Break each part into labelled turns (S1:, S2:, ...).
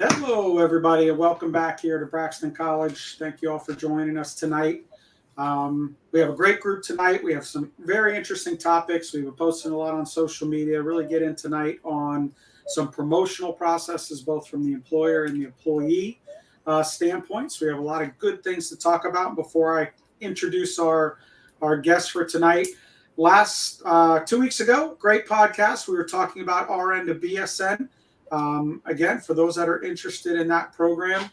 S1: Hello, everybody, and welcome back here to Braxton College. Thank you all for joining us tonight. We have a great group tonight. We have some very interesting topics. We've been posting a lot on social media. Really get in tonight on some promotional processes, both from the employer and the employee standpoints. We have a lot of good things to talk about. Before I introduce our guests for tonight, last 2 weeks ago, great podcast. We were talking about RN to BSN. Again, for those that are interested in that program,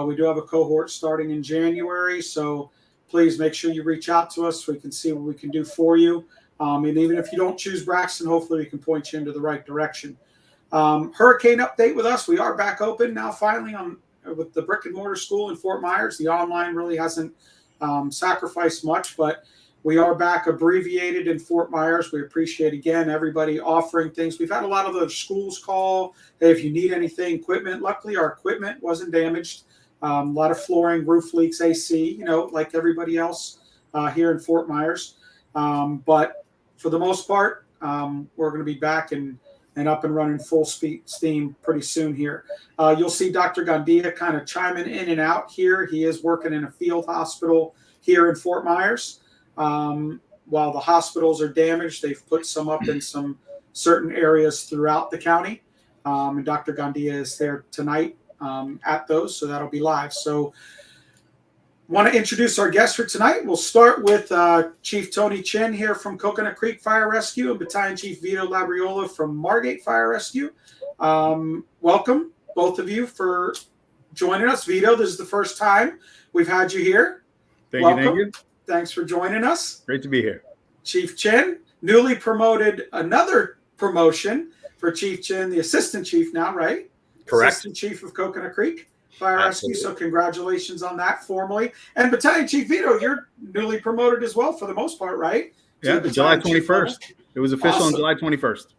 S1: we do have a cohort starting in January. So please make sure you reach out to us so we can see what we can do for you. And even if you don't choose Braxton, hopefully we can point you into the right direction. Hurricane update with us. We are back open now finally with the brick and mortar school in Fort Myers. The online really hasn't sacrificed much, but we are back abbreviated in Fort Myers. We appreciate, again, everybody offering things. We've had a lot of the schools call, hey, if you need anything, equipment. Luckily, our equipment wasn't damaged. A lot of flooring, roof leaks, AC, like everybody else here in Fort Myers. But for the most part, we're going to be back and up and running full steam pretty soon here. You'll see Dr. Gandia kind of chiming in and out here. He is working in a field hospital here in Fort Myers. While the hospitals are damaged, they've put some up in some certain areas throughout the county. And Dr. Gandia is there tonight at those, so that'll be live. So want to introduce our guests for tonight. We'll start with Chief Tony Chin here from Coconut Creek Fire Rescue and Battalion Chief Vito Labriola from Margate Fire Rescue. Welcome, both of you, for joining us. Vito, this is the first time we've had you here.
S2: Thank you.
S1: Thanks for joining us.
S2: Great to be here.
S1: Chief Chin, newly promoted, another promotion for Chief Chin, the Assistant Chief now, right?
S2: Correct.
S1: Assistant Chief of Coconut Creek Fire Rescue. So congratulations on that formally. And Battalion Chief Vito, you're newly promoted as well for the most part, right?
S2: Yeah, July 21st. It was official on July 21st.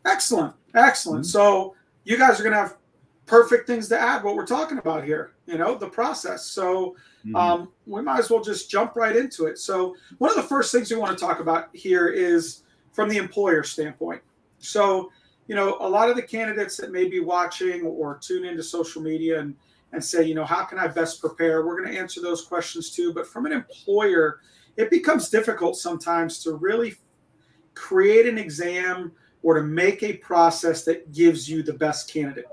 S1: Excellent. Mm-hmm. So you guys are going to have perfect things to add what we're talking about here, the process. So we might as well just jump right into it. So one of the first things we want to talk about here is from the employer standpoint. So, a lot of the candidates that may be watching or tune into social media and say, how can I best prepare? We're going to answer those questions too. But from an employer, it becomes difficult sometimes to really create an exam or to make a process that gives you the best candidate.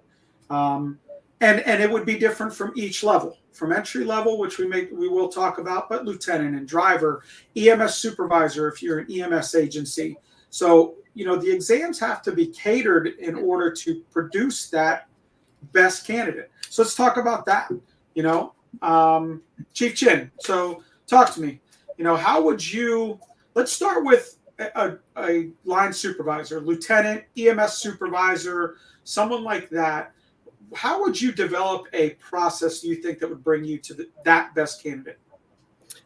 S1: And it would be different from each level, from entry level, which we will talk about, but lieutenant and driver, EMS supervisor, if you're an EMS agency. So, the exams have to be catered in order to produce that best candidate. So let's talk about that, Chief Chin. So talk to me, how would let's start with a line supervisor, lieutenant, EMS supervisor, someone like that. How would you develop a process, do you think, that would bring you to that best candidate?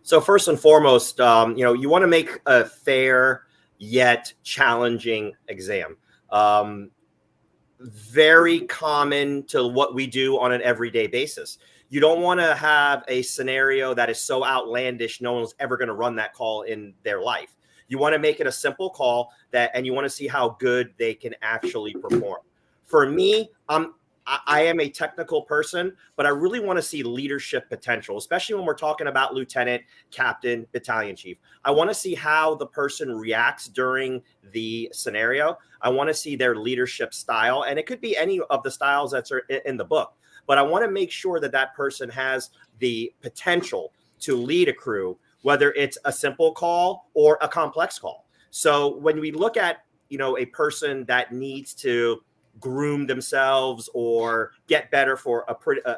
S3: So first and foremost, you want to make a fair yet challenging exam. Very common to what we do on an everyday basis. You don't want to have a scenario that is so outlandish no one's ever going to run that call in their life. You want to make it a simple call and you want to see how good they can actually perform. For me, I am a technical person, but I really want to see leadership potential, especially when we're talking about lieutenant, captain, battalion chief. I want to see how the person reacts during the scenario. I want to see their leadership style, and it could be any of the styles that's in the book. But I want to make sure that that person has the potential to lead a crew, whether it's a simple call or a complex call. So when we look at, a person that needs to groom themselves or get better for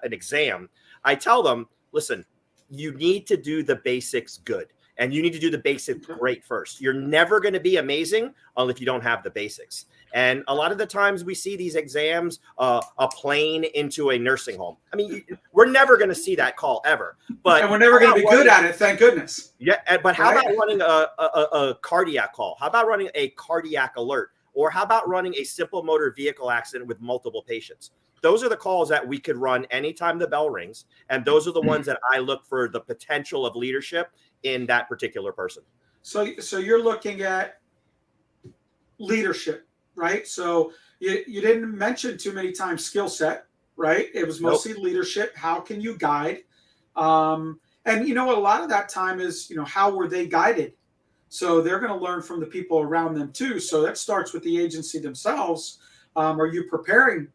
S3: an exam, I tell them, listen, you need to do the basics good and you need to do the basics great first. You're never going to be amazing if you don't have the basics. And a lot of the times we see these exams, a plane into a nursing home. I mean, we're never going to see that call ever. And
S1: we're never going to be good at it, thank goodness.
S3: Yeah, but how about running a cardiac call? How about running a cardiac alert? Or how about running a simple motor vehicle accident with multiple patients? Those are the calls that we could run anytime the bell rings. And those are the ones that I look for the potential of leadership in that particular person.
S1: So you're looking at leadership, right? So you didn't mention too many times skill set, right? It was mostly leadership. How can you guide? And a lot of that time is, how were they guided? So they're going to learn from the people around them too. So that starts with the agency themselves. Are you preparing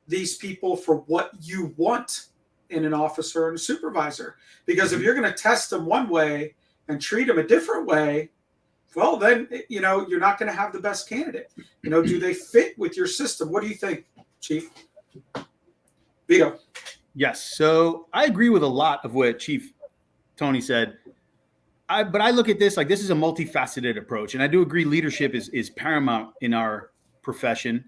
S1: these people for what you want in an officer and a supervisor? Because if you're going to test them one way and treat them a different way, well, then, you're not going to have the best candidate. Do they fit with your system? What do you think, Chief? Vito.
S2: Yes. So I agree with a lot of what Chief Tony said. But I look at this like this is a multifaceted approach. And I do agree leadership is paramount in our profession.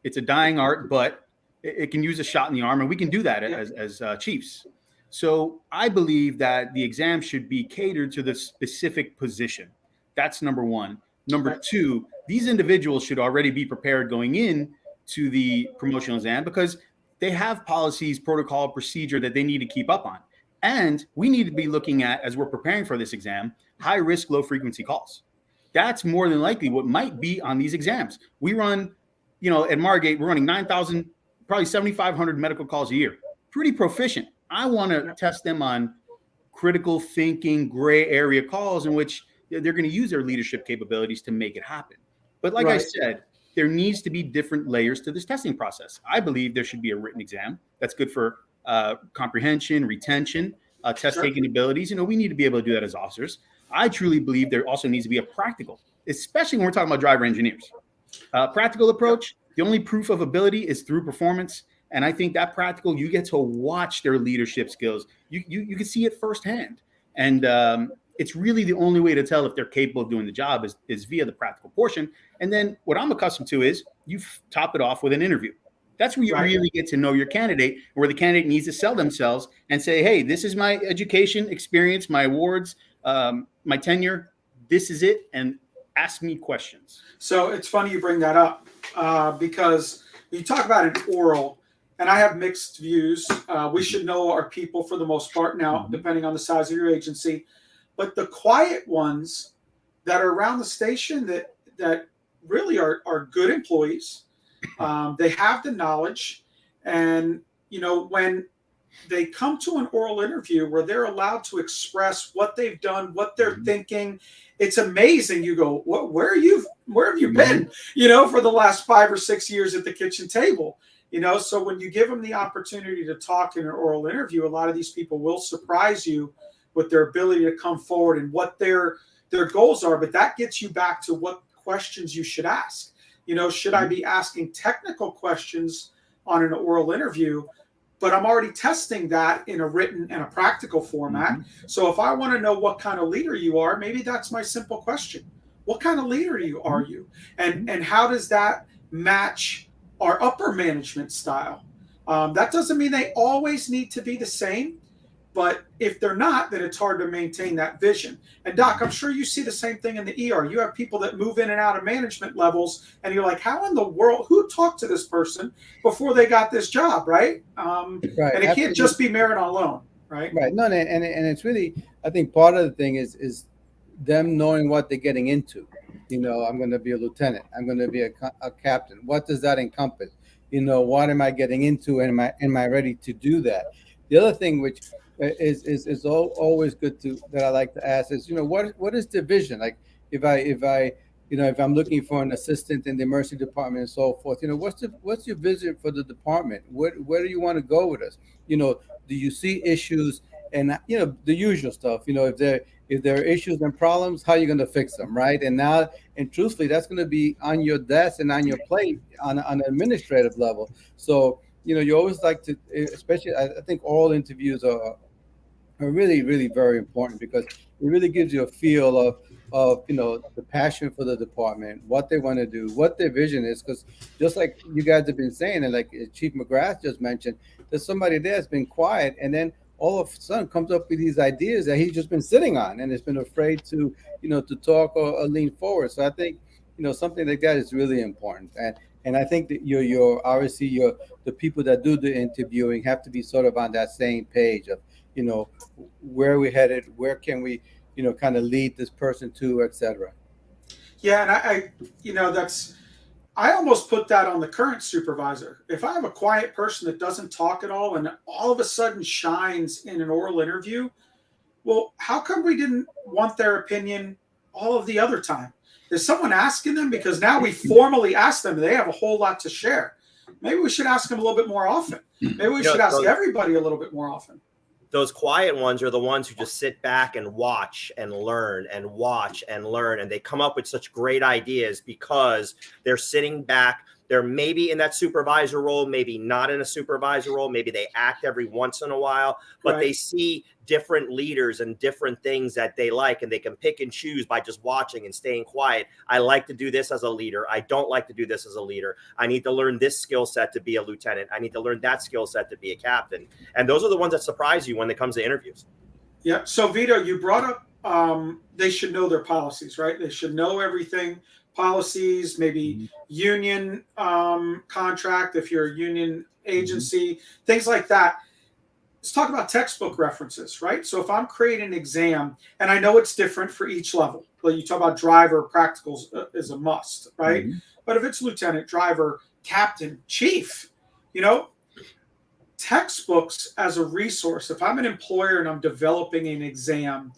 S2: It's a dying art, but it can use a shot in the arm. And we can do that as chiefs. So I believe that the exam should be catered to the specific position. That's number one. Number two, these individuals should already be prepared going in to the promotional exam because they have policies, protocol, procedure that they need to keep up on. And we need to be looking at, as we're preparing for this exam, high risk, low frequency calls. That's more than likely what might be on these exams. We run, at Margate, we're running 9,000, probably 7,500 medical calls a year. Pretty proficient. I want to test them on critical thinking, gray area calls in which they're going to use their leadership capabilities to make it happen. But like I said, there needs to be different layers to this testing process. I believe there should be a written exam that's good for comprehension, retention, test taking abilities. We need to be able to do that as officers. I truly believe there also needs to be a practical, especially when we're talking about driver engineers. Practical approach, the only proof of ability is through performance. And I think that practical, you get to watch their leadership skills. You can see it firsthand. And it's really the only way to tell if they're capable of doing the job is via the practical portion. And then what I'm accustomed to is you top it off with an interview. That's where you really get to know your candidate, where the candidate needs to sell themselves and say, hey, this is my education, experience, my awards, my tenure. This is it. And ask me questions.
S1: So it's funny you bring that up because you talk about an oral, and I have mixed views. We should know our people for the most part now, depending on the size of your agency. But the quiet ones that are around the station that really are good employees, they have the knowledge. And, when they come to an oral interview where they're allowed to express what they've done, what they're thinking, it's amazing. You go, where have you been, for the last 5 or 6 years at the kitchen table? So when you give them the opportunity to talk in an oral interview, a lot of these people will surprise you with their ability to come forward and what their goals are. But that gets you back to what questions you should ask. Should I be asking technical questions on an oral interview? But I'm already testing that in a written and a practical format. So if I want to know what kind of leader you are, maybe that's my simple question. What kind of leader are you? And how does that match our upper management style? That doesn't mean they always need to be the same, but if they're not, then it's hard to maintain that vision. And Doc, I'm sure you see the same thing in the ER. You have people that move in and out of management levels, and you're like, how in the world, who talked to this person before they got this job, right? And it can't just be merit on loan, right?
S4: Right. No, and it's really, I think part of the thing is them knowing what they're getting into. I'm going to be a lieutenant. I'm going to be a captain. What does that encompass? What am I getting into? And am I ready to do that? The other thing, which is always good that I like to ask is, what is the vision? Like if I'm looking for an assistant in the emergency department and so forth, what's your vision for the department? Where do you want to go with us? Do you see issues and the usual stuff? If there are issues and problems, how are you going to fix them, right? And truthfully, that's going to be on your desk and on your plate on an administrative level. So you always like to, especially I think oral interviews are really, really very important because it really gives you a feel of the passion for the department, what they want to do, what their vision is. Because just like you guys have been saying, and like Chief McGrath just mentioned, there's somebody there that's been quiet, and then all of a sudden comes up with these ideas that he's just been sitting on and has been afraid to to talk or lean forward. So I think something like that is really important. And I think that you're obviously the people that do the interviewing have to be sort of on that same page of where we headed, where can we kind of lead this person to, etc.
S1: Yeah, and I that's I almost put that on the current supervisor. If I have a quiet person that doesn't talk at all and all of a sudden shines in an oral interview, well, how come we didn't want their opinion all of the other time? Is someone asking them? Because now we formally ask them, they have a whole lot to share. Maybe we should ask them a little bit more often. Maybe we should ask everybody a little bit more often.
S3: Those quiet ones are the ones who just sit back and watch and learn and watch and learn. And they come up with such great ideas because they're sitting back. They're maybe in that supervisor role, maybe not in a supervisor role. Maybe they act every once in a while, but they see different leaders and different things that they like, and they can pick and choose by just watching and staying quiet. I like to do this as a leader. I don't like to do this as a leader. I need to learn this skill set to be a lieutenant. I need to learn that skill set to be a captain. And those are the ones that surprise you when it comes to interviews.
S1: Yeah. So Vito, you brought up they should know their policies, right? They should know everything. Policies, maybe union contract, if you're a union agency, things like that. Let's talk about textbook references, right? So if I'm creating an exam, and I know it's different for each level, like you talk about driver, practicals is a must, right? But if it's lieutenant, driver, captain, chief, textbooks as a resource, if I'm an employer and I'm developing an exam,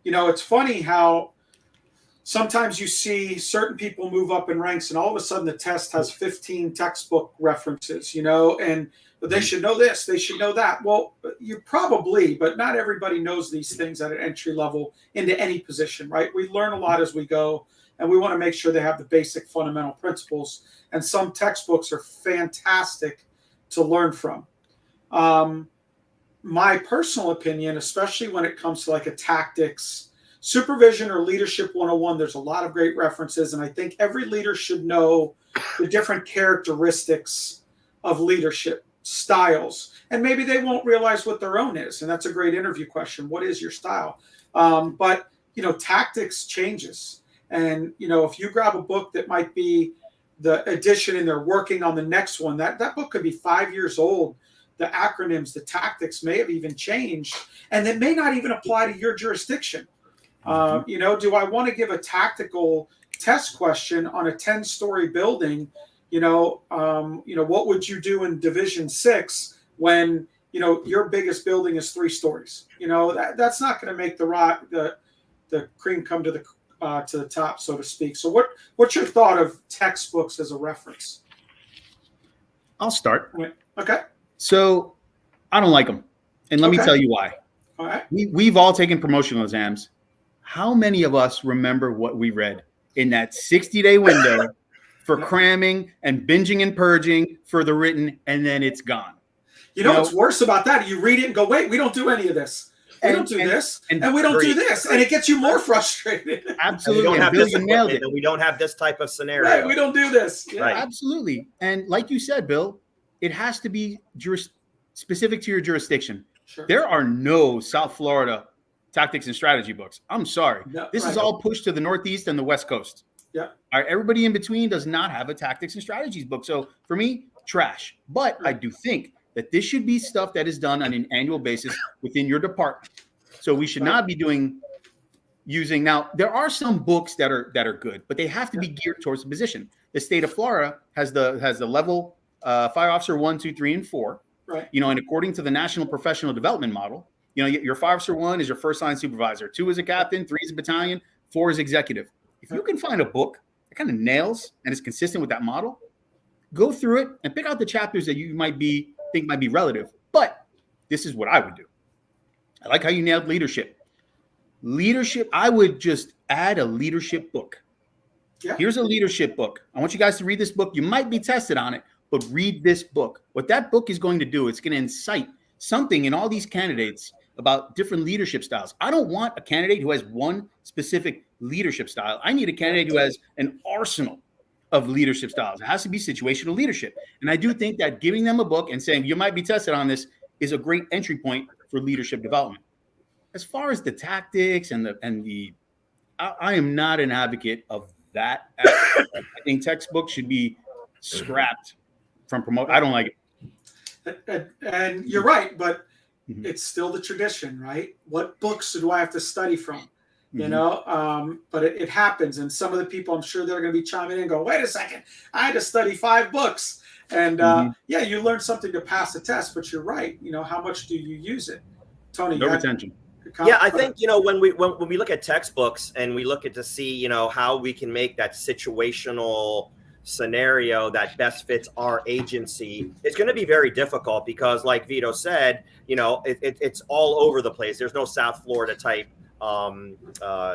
S1: it's funny how sometimes you see certain people move up in ranks and all of a sudden the test has 15 textbook references, and they should know this, they should know that. Well, you probably, but not everybody knows these things at an entry level into any position, right? We learn a lot as we go, and we want to make sure they have the basic fundamental principles. And some textbooks are fantastic to learn from. My personal opinion, especially when it comes to like a tactics, supervision, or leadership 101, there's a lot of great references. And I think every leader should know the different characteristics of leadership styles. And maybe they won't realize what their own is. And that's a great interview question. What is your style? But tactics changes. And, if you grab a book that might be the edition and they're working on the next one, that book could be 5 years old. The acronyms, the tactics may have even changed, and they may not even apply to your jurisdiction. Do I want to give a tactical test question on a 10-story building? What would you do in Division 6 when, your biggest building is 3 stories? That's not going to make the cream come to the top, so to speak. So what's your thought of textbooks as a reference?
S2: I'll start.
S1: Okay.
S2: So I don't like them. And let me tell you why.
S1: All right.
S2: We've all taken promotional exams. How many of us remember what we read in that 60-day window for cramming and binging and purging for the written, and then it's gone?
S1: What's worse about that? You read it and go, wait, we don't do any of this. We don't do this, and we don't do this. And it gets you more frustrated.
S2: Absolutely.
S3: We don't have
S2: Bill,
S3: this
S2: you nailed it.
S3: and we don't have this type of scenario.
S1: Right, we don't do this. Yeah.
S3: Right.
S2: Absolutely. And like you said, Bill, it has to be specific to your jurisdiction.
S1: Sure.
S2: There are no South Florida tactics and strategy books. I'm sorry.
S1: No,
S2: this is all pushed to the Northeast and the West Coast.
S1: Yeah.
S2: All right. Everybody in between does not have a tactics and strategies book. So for me, trash. But I do think that this should be stuff that is done on an annual basis within your department. So we should not be using. Now, there are some books that are good, but they have to be geared towards the position. The state of Florida has the level Fire Officer 1, 2, 3, and 4.
S1: Right.
S2: And according to the National Professional Development Model, your Fire Officer 1 is your first line supervisor, 2 is a captain, 3 is a battalion, 4 is executive. If you can find a book that kind of nails and is consistent with that model, go through it and pick out the chapters that you think might be relative. But this is what I would do. I like how you nailed leadership. Leadership, I would just add a leadership book. Yeah. Here's a leadership book. I want you guys to read this book. You might be tested on it, but read this book. What that book is going to do, it's going to incite something in all these candidates about different leadership styles. I don't want a candidate who has one specific leadership style. I need a candidate who has an arsenal of leadership styles. It has to be situational leadership. And I do think that giving them a book and saying, you might be tested on this, is a great entry point for leadership development. As far as the tactics I am not an advocate of that. I think textbooks should be scrapped from promote. I don't like
S1: it. And you're right, but it's still the tradition, right? What books do I have to study from? you know, but it happens. And some of the people, I'm sure they're going to be chiming in and go, wait a second, I had to study 5 books. And yeah, you learn something to pass a test, but you're right. You know, how much do you use it? Tony,
S2: No retention.
S3: Yeah, I think, you know, when we look at textbooks and we look at to see, you know, how we can make that situational scenario that best fits our agency, it's going to be very difficult because, like Vito said, you know, it's all over the place. There's no South Florida type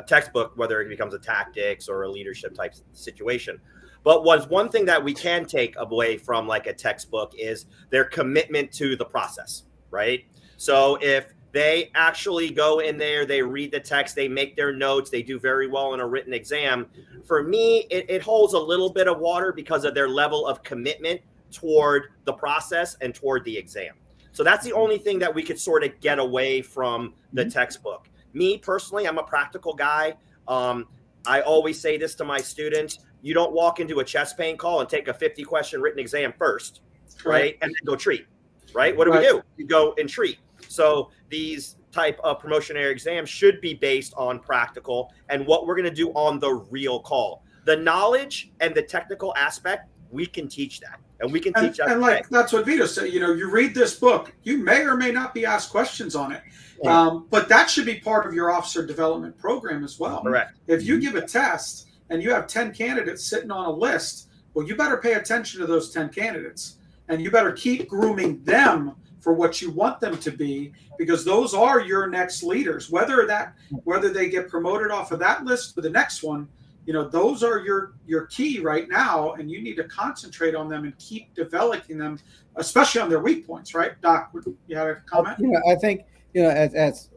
S3: textbook, whether it becomes a tactics or a leadership type situation. But one thing that we can take away from like a textbook is their commitment to the process, right? So if they actually go in there, they read the text, they make their notes, they do very well in a written exam. For me, it holds a little bit of water because of their level of commitment toward the process and toward the exam. So that's the only thing that we could sort of get away from the textbook. Me personally, I'm a practical guy. I always say this to my students: you don't walk into a chest pain call and take a 50-question written exam first, right? And then go treat, right? What do we do? You go and treat. So these type of promotionary exams should be based on practical and what we're going to do on the real call. The knowledge and the technical aspect, we can teach that. And we can teach that.
S1: And like, that's what Vito said, you know, you read this book, you may or may not be asked questions on it. But that should be part of your officer development program as well.
S3: Correct.
S1: If you give a test and you have 10 candidates sitting on a list, well, you better pay attention to those 10 candidates and you better keep grooming them for what you want them to be, because those are your next leaders. Whether they get promoted off of that list to the next one, you know, those are your key right now, and you need to concentrate on them and keep developing them, especially on their weak points, right? Doc, you had a comment?
S4: You know, I think, you know, as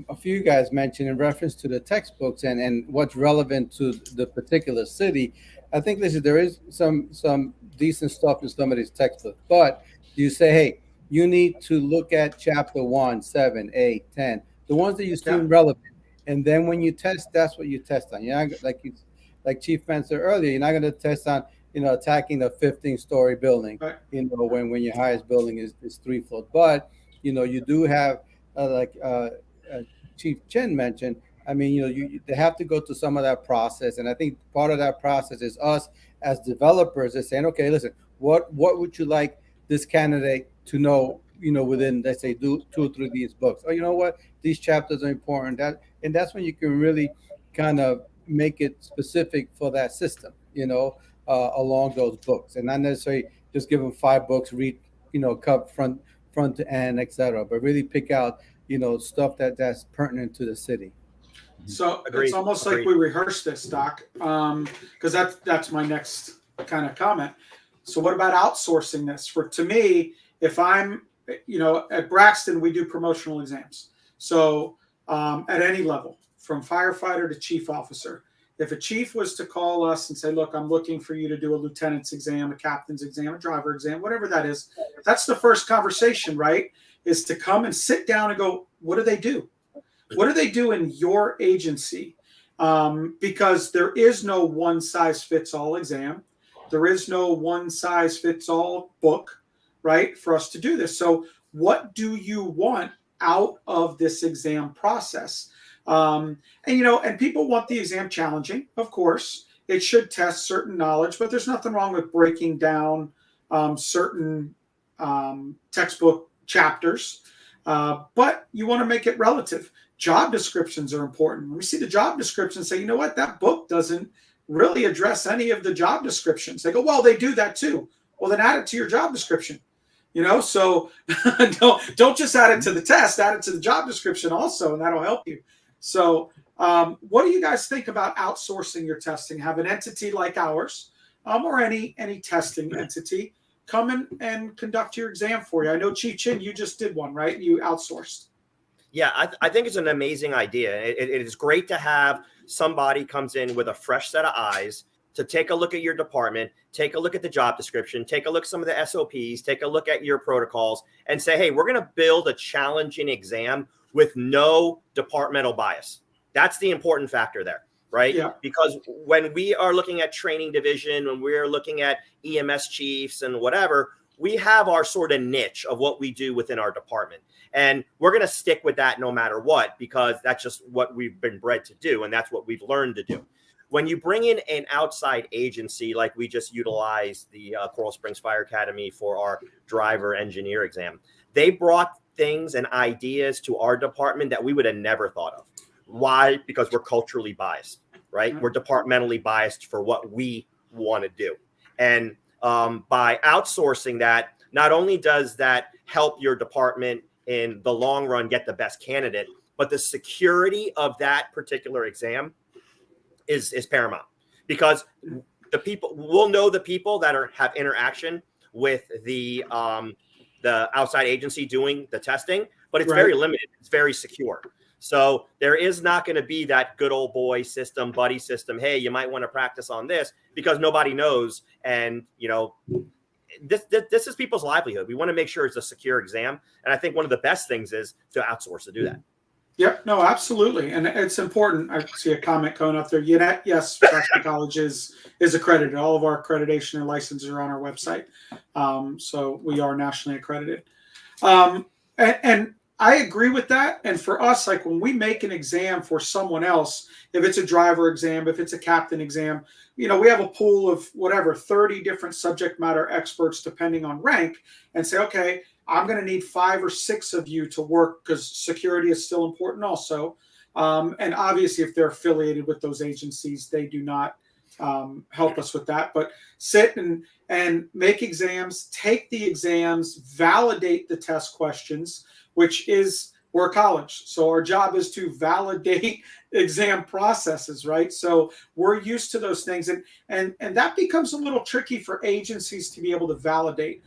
S4: a few guys mentioned in reference to the textbooks and what's relevant to the particular city, I think there is some decent stuff in some of these textbooks, but you say, hey, you need to look at chapter 1, 7, 8, 10, the ones that you seem relevant. And then when you test, that's what you test on. You're not, like Chief mentioned earlier, you're not going to test on, you know, attacking a 15-story building, you know, when your highest building is 3 floors. But, you know, you do have, Chief Chen mentioned, I mean, you know, they have to go through some of that process. And I think part of that process is us as developers is saying, okay, listen, what would you like this candidate to know, you know, within, let's say, 2 or 3 of these books? Oh, you know what? These chapters are important. And that's when you can really kind of make it specific for that system, you know, along those books. And not necessarily just give them 5 books, read, you know, front to end, etc. But really pick out, you know, stuff that's pertinent to the city.
S1: So it's almost like we rehearsed this, Doc, because that's my next kind of comment. So what about outsourcing this? To me, if I'm, you know, at Braxton, we do promotional exams. So at any level, from firefighter to chief officer, if a chief was to call us and say, look, I'm looking for you to do a lieutenant's exam, a captain's exam, a driver exam, whatever that is, that's the first conversation, right? Is to come and sit down and go, what do they do? What do they do in your agency? Because there is no one size fits all exam. There is no one size fits all book, right, for us to do this. So what do you want out of this exam process? And, you know, and people want the exam challenging, of course. It should test certain knowledge, but there's nothing wrong with breaking down certain textbook chapters. But you want to make it relative. Job descriptions are important. When we see the job description, say, you know what, that book doesn't really address any of the job descriptions. They go, well, they do that too. Well, then add it to your job description. You know, so don't just add it to the test, add it to the job description also, and that'll help you. So what do you guys think about outsourcing your testing? Have an entity like ours or any testing entity come in and conduct your exam for you. I know, Chief Chin, you just did one, right? You outsourced.
S3: Yeah, I think it's an amazing idea. It is great to have somebody comes in with a fresh set of eyes to take a look at your department, take a look at the job description, take a look at some of the SOPs, take a look at your protocols, and say, hey, we're going to build a challenging exam with no departmental bias. That's the important factor there, right?
S1: Yeah.
S3: Because when we are looking at training division, when we're looking at EMS chiefs and whatever, we have our sort of niche of what we do within our department. And we're going to stick with that no matter what, because that's just what we've been bred to do. And that's what we've learned to do. When you bring in an outside agency, like we just utilized the Coral Springs Fire Academy for our driver engineer exam, they brought things and ideas to our department that we would have never thought of. Why? Because we're culturally biased, right? We're departmentally biased for what we want to do. And by outsourcing that, not only does that help your department in the long run get the best candidate, but the security of that particular exam is paramount, because the people will know the people that have interaction with the outside agency doing the testing, but it's very limited. It's very secure. So there is not going to be that good old boy system, buddy system. Hey, you might want to practice on this, because nobody knows. And, you know, this is people's livelihood. We want to make sure it's a secure exam. And I think one of the best things is to outsource to do that.
S1: Yep. No, absolutely. And it's important. I see a comment going up there. Yes, Braxton College is accredited. All of our accreditation and licenses are on our website. So we are nationally accredited. And I agree with that. And for us, like when we make an exam for someone else, if it's a driver exam, if it's a captain exam, you know, we have a pool of whatever, 30 different subject matter experts, depending on rank, and say, okay, I'm going to need 5 or 6 of you to work, because security is still important also. And obviously, if they're affiliated with those agencies, they do not help us with that. But sit and make exams, take the exams, validate the test questions, which is, we're a college. So our job is to validate exam processes, right? So we're used to those things. And that becomes a little tricky for agencies to be able to validate.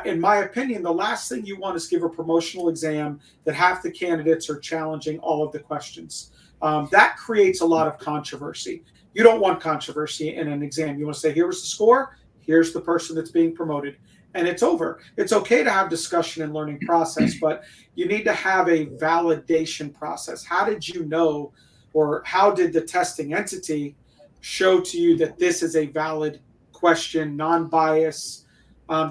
S1: In my opinion, the last thing you want is give a promotional exam that half the candidates are challenging all of the questions. That creates a lot of controversy. You don't want controversy in an exam. You want to say, here's the score, here's the person that's being promoted, and it's over. It's okay to have discussion and learning process, but you need to have a validation process. How did you know, or how did the testing entity show to you that this is a valid question, non-bias,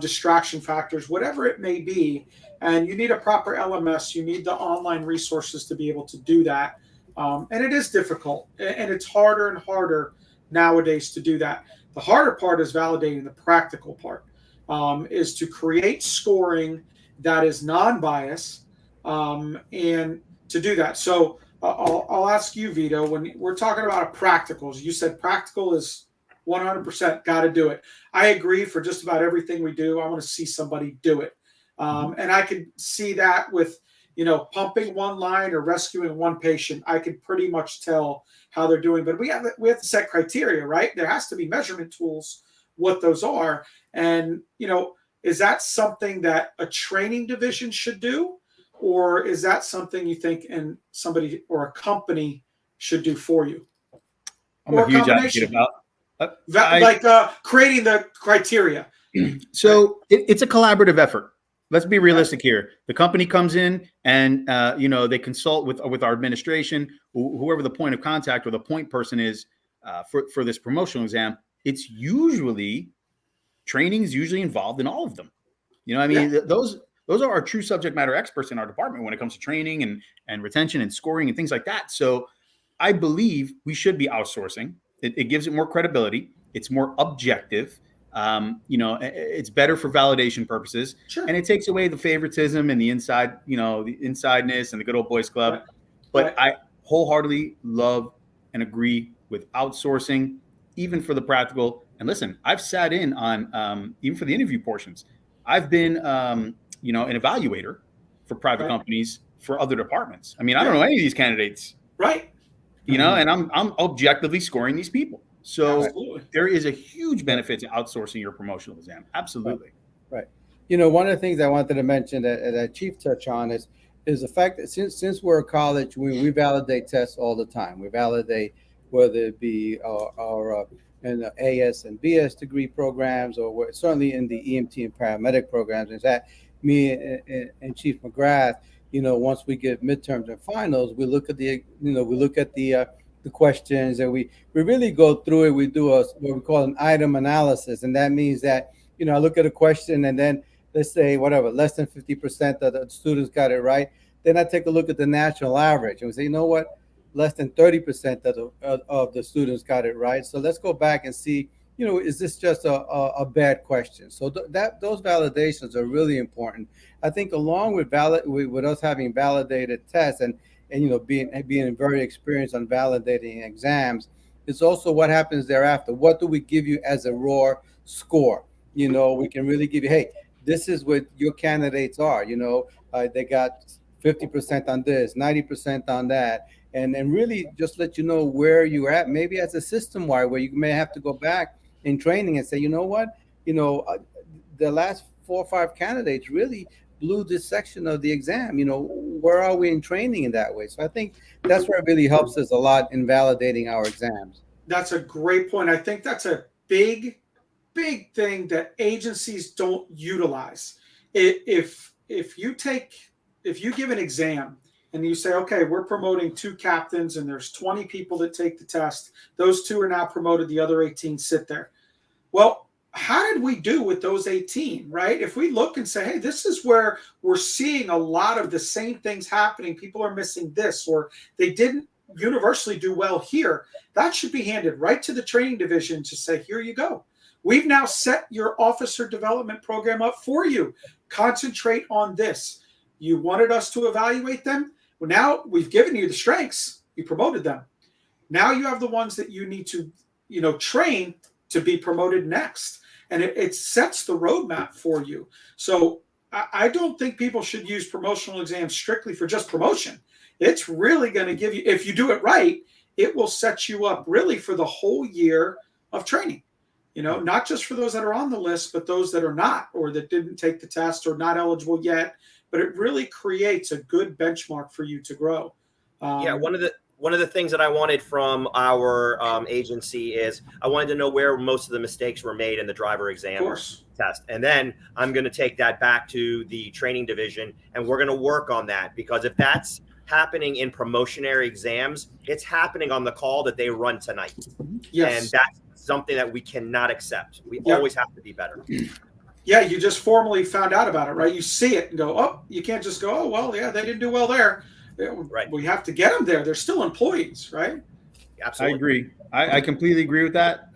S1: distraction factors, whatever it may be? And you need a proper LMS. You need the online resources to be able to do that. And it is difficult, and it's harder and harder nowadays to do that. The harder part is validating the practical part, is to create scoring that is non-bias, and to do that. So I'll ask you, Vito, when we're talking about practicals, you said practical is 100% got to do it. I agree. For just about everything we do, I want to see somebody do it. And I can see that with, you know, pumping one line or rescuing one patient. I could pretty much tell how they're doing, but we have to set criteria, right? There has to be measurement tools, what those are. And, you know, is that something that a training division should do? Or is that something you think and somebody or a company should do for you?
S2: I'm a huge advocate
S1: about creating the criteria.
S2: So it's a collaborative effort. Let's be realistic here. The company comes in and, you know, they consult with our administration, whoever the point of contact or the point person is for this promotional exam. It's usually training is usually involved in all of them. You know, I mean, those are our true subject matter experts in our department when it comes to training and retention and scoring and things like that. So I believe we should be outsourcing. It gives it more credibility. It's more objective. You know, it's better for validation purposes, and it takes away the favoritism and the inside, you know, the insideness and the good old boys club. But I wholeheartedly love and agree with outsourcing, even for the practical. And listen, I've sat in on, even for the interview portions, I've been, you know, an evaluator for private companies for other departments. I mean, I don't know any of these candidates.
S1: Right.
S2: You know, and I'm objectively scoring these people. So there is a huge benefit to outsourcing your promotional exam. Absolutely.
S4: Right. You know, one of the things I wanted to mention that Chief touched on is the fact that since we're a college, we validate tests all the time. We validate whether it be our in the AS and BS degree programs, or we're certainly in the EMT and paramedic programs. In fact, me and Chief McGrath, you know, once we get midterms and finals, we look at the questions, and we really go through it. We do what we call an item analysis, and that means that, you know, I look at a question, and then let's say whatever, less than 50% of the students got it right. Then I take a look at the national average and we say, you know what, less than 30% of the students got it right. So let's go back and see, is this just a bad question? So those validations are really important. I think along with with us having validated tests and being very experienced on validating exams, it's also what happens thereafter. What do we give you as a raw score? We can really give you, hey, this is what your candidates are. They got 50% on this, 90% on that, and really just let you know where you're at. Maybe as a system wide, where you may have to go back in training and say, you know what, the last 4 or 5 candidates really blew this section of the exam. Where are we in training in that way? So I think that's where it really helps us a lot in validating our exams.
S1: That's a great point. I think that's a big thing that agencies don't utilize. If you give an exam and you say, okay, we're promoting 2 captains and there's 20 people that take the test, those 2 are now promoted, the other 18 sit there. Well, how did we do with those 18, right? If we look and say, hey, this is where we're seeing a lot of the same things happening, people are missing this, or they didn't universally do well here, that should be handed right to the training division to say, here you go. We've now set your officer development program up for you. Concentrate on this. You wanted us to evaluate them. Well, now we've given you the strengths. You promoted them. Now you have the ones that you need to, train to be promoted next. And it sets the roadmap for you. So I don't think people should use promotional exams strictly for just promotion. It's really going to give you, if you do it right, it will set you up really for the whole year of training. Not just for those that are on the list, but those that are not, or that didn't take the test or not eligible yet. But it really creates a good benchmark for you to grow.
S3: One of the things that I wanted from our agency is I wanted to know where most of the mistakes were made in the driver exam test. And then I'm going to take that back to the training division and we're going to work on that, because if that's happening in promotionary exams, it's happening on the call that they run tonight.
S1: Yes.
S3: And that's something that we cannot accept. We always have to be better.
S1: Yeah, you just formally found out about it, right? You see it and go, oh, you can't just go, oh, well, yeah, they didn't do well there. Right. We have to get them there. They're still employees, right?
S3: Absolutely.
S2: I agree. I completely agree with that,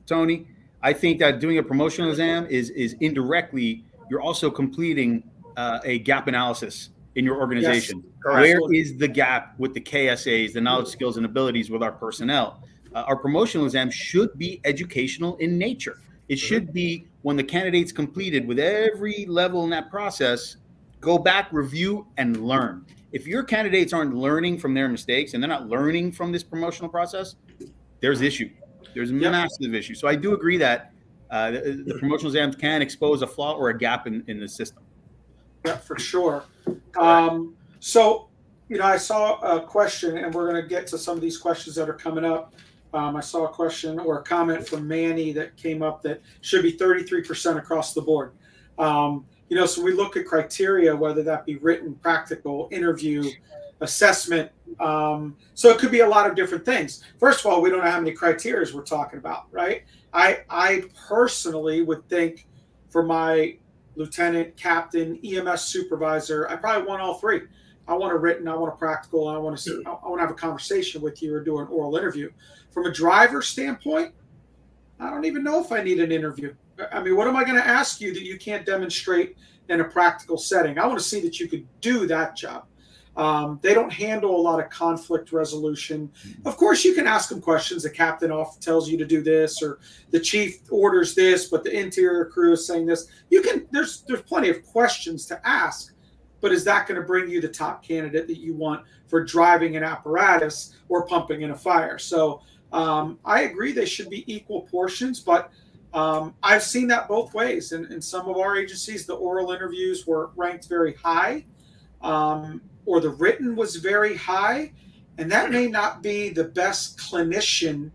S2: Tony. I think that doing a promotional exam is indirectly, you're also completing a gap analysis in your organization.
S1: Yes.
S2: Where is the gap with the KSAs, the knowledge, skills, and abilities with our personnel? Our promotional exam should be educational in nature. It should be when the candidate's completed with every level in that process, go back, review, and learn. If your candidates aren't learning from their mistakes and they're not learning from this promotional process, there's issue. There's a massive issue. So I do agree that the promotional exams can expose a flaw or a gap in the system.
S1: Yeah, for sure. So, I saw a question, and we're going to get to some of these questions that are coming up. I saw a question or a comment from Manny that came up that should be 33% across the board. So we look at criteria, whether that be written, practical, interview, assessment. So it could be a lot of different things. First of all, we don't know how many criteria we're talking about, right? I personally would think for my lieutenant, captain, EMS supervisor, I probably want all 3. I want a written, I want a practical, and I want to have a conversation with you or do an oral interview. From a driver standpoint, I don't even know if I need an interview. I mean, what am I going to ask you that you can't demonstrate in a practical setting? I want to see that you could do that job. They don't handle a lot of conflict resolution. Of course, you can ask them questions. The captain often tells you to do this, or the chief orders this, but the interior crew is saying this. There's plenty of questions to ask, but is that going to bring you the top candidate that you want for driving an apparatus or pumping in a fire? So I agree they should be equal portions, but I've seen that both ways. In some of our agencies, the oral interviews were ranked very high, or the written was very high, and that may not be the best clinician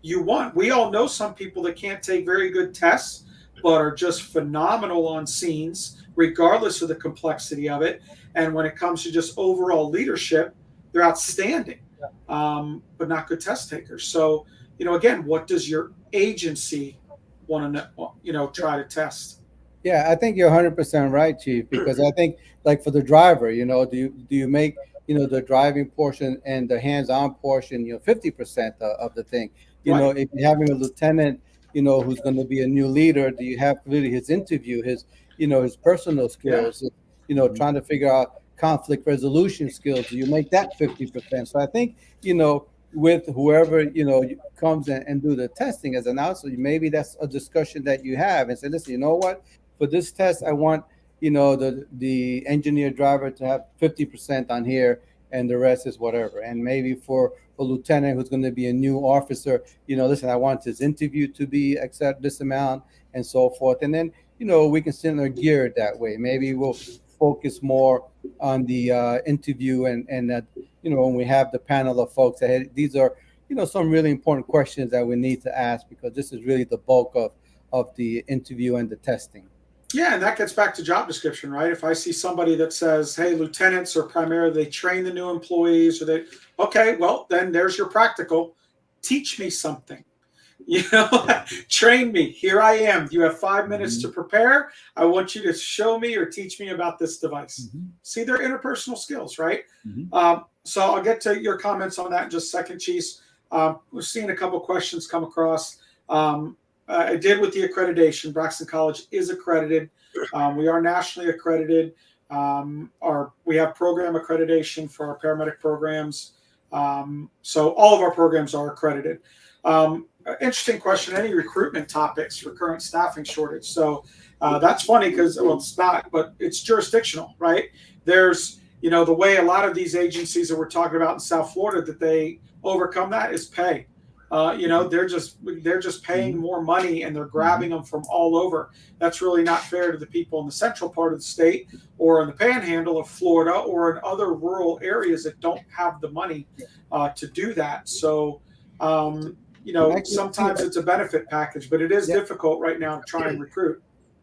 S1: you want. We all know some people that can't take very good tests, but are just phenomenal on scenes, regardless of the complexity of it. And when it comes to just overall leadership, they're outstanding, but not good test takers. So, again, what does your agency want to, try to test?
S4: Yeah, I think you're 100% right, Chief, because I think like for the driver, do you make, the driving portion and the hands-on portion, 50% of the thing.
S1: Right.
S4: If you're having a lieutenant, who's going to be a new leader, do you have really his interview, his personal
S1: Yeah.
S4: skills, trying to figure out conflict resolution skills, do you make that 50%? So I think, with whoever, comes and do the testing as an outsider, maybe that's a discussion that you have and say, listen, you know what? For this test, I want the engineer driver to have 50% on here, and the rest is whatever. And maybe for a lieutenant who's going to be a new officer, listen, I want his interview to be accept this amount and so forth. And then we can send gear it that way. Maybe we'll focus more on the interview and that when we have the panel of folks ahead, these are some really important questions that we need to ask, because this is really the bulk of the interview and the testing.
S1: Yeah, and that gets back to job description, right? If I see somebody that says, hey, lieutenants are primarily, they train the new employees, or they, okay, well, then there's your practical. Teach me something. Train me. Here I am. You have 5 minutes to prepare. I want you to show me or teach me about this device. See, they're interpersonal skills, right? So I'll get to your comments on that in just a second, Chiefs. We're seeing a couple questions come across. I did with the accreditation. Braxton College is accredited. We are nationally accredited. We have program accreditation for our paramedic programs. So all of our programs are accredited. Interesting question. Any recruitment topics for current staffing shortage? So that's funny because, well, it's not, but it's jurisdictional, right? There's, the way a lot of these agencies that we're talking about in South Florida, that they overcome that is pay. They're just paying more money, and they're grabbing them from all over. That's really not fair to the people in the central part of the state, or in the panhandle of Florida, or in other rural areas that don't have the money to do that. So, sometimes it's a benefit package, but it is difficult right now to try and recruit.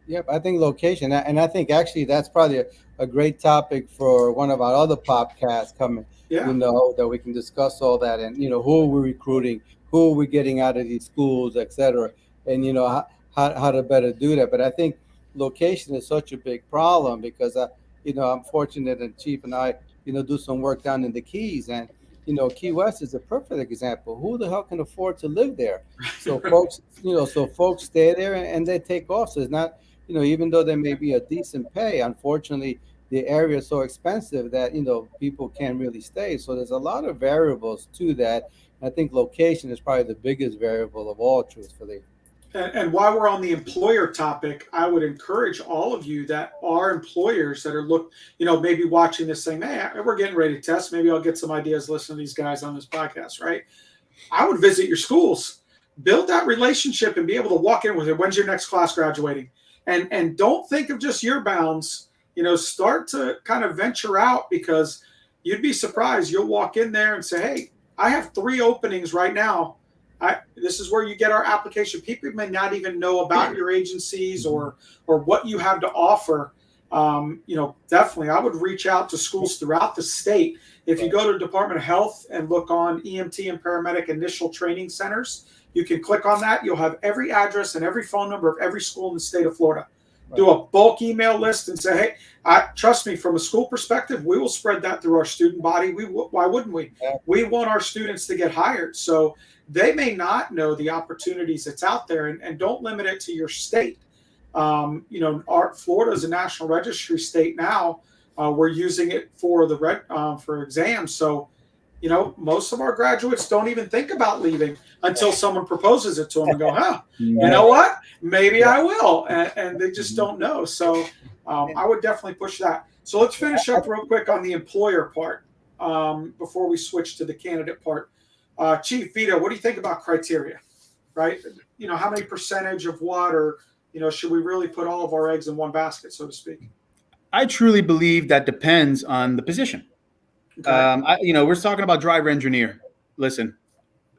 S4: Yep, I think location, and I think actually that's probably a great topic for one of our other podcasts coming. That we can discuss all that, and who are we recruiting, who are we getting out of these schools, et cetera, and how to better do that. But I think location is such a big problem, because I'm fortunate, and Chief and I do some work down in the Keys, and Key West is a perfect example. Who the hell can afford to live there? So folks stay there and they take off. So it's not, even though there may be a decent pay, unfortunately the area is so expensive that people can't really stay. So there's a lot of variables to that. I think location is probably the biggest variable of all, truthfully.
S1: And while we're on the employer topic, I would encourage all of you that are employers that are maybe watching this saying, hey, we're getting ready to test. Maybe I'll get some ideas listening to these guys on this podcast, right? I would visit your schools, build that relationship, and be able to walk in with it. When's your next class graduating? And don't think of just your bounds, start to kind of venture out, because you'd be surprised. You'll walk in there and say, hey, I have 3 openings right now. This is where you get our application. People may not even know about your agencies or what you have to offer. Definitely, I would reach out to schools throughout the state. If you go to Department of Health and look on EMT and paramedic initial training centers, you can click on that. You'll have every address and every phone number of every school in the state of Florida. Right. Do a bulk email list and say, hey, trust me, from a school perspective, we will spread that through our student body. Why wouldn't we? Yeah. We want our students to get hired. So they may not know the opportunities that's out there, and don't limit it to your state. Florida is a national registry state now. We're using it for for exams. So, most of our graduates don't even think about leaving until someone proposes it to them and go, you know what? Maybe I will. And they just don't know. So I would definitely push that. So let's finish up real quick on the employer part before we switch to the candidate part. Chief Vito, what do you think about criteria, right? How many percentage of what, or, should we really put all of our eggs in one basket, so to speak?
S2: I truly believe that depends on the position. Okay. We're talking about driver engineer. Listen,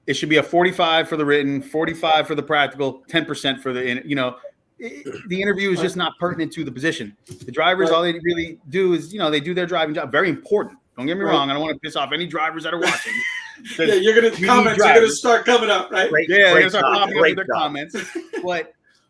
S2: it should be a 45 for the written, 45 for the practical, 10% for the, the interview is just not pertinent to the position. The drivers, all they really do is, they do their driving job. Very important. Don't get me wrong. I don't want to piss off any drivers that are watching.
S1: Yeah, you're going to comments. You're going to start coming up, right?
S2: They're going to start popping up with their comments.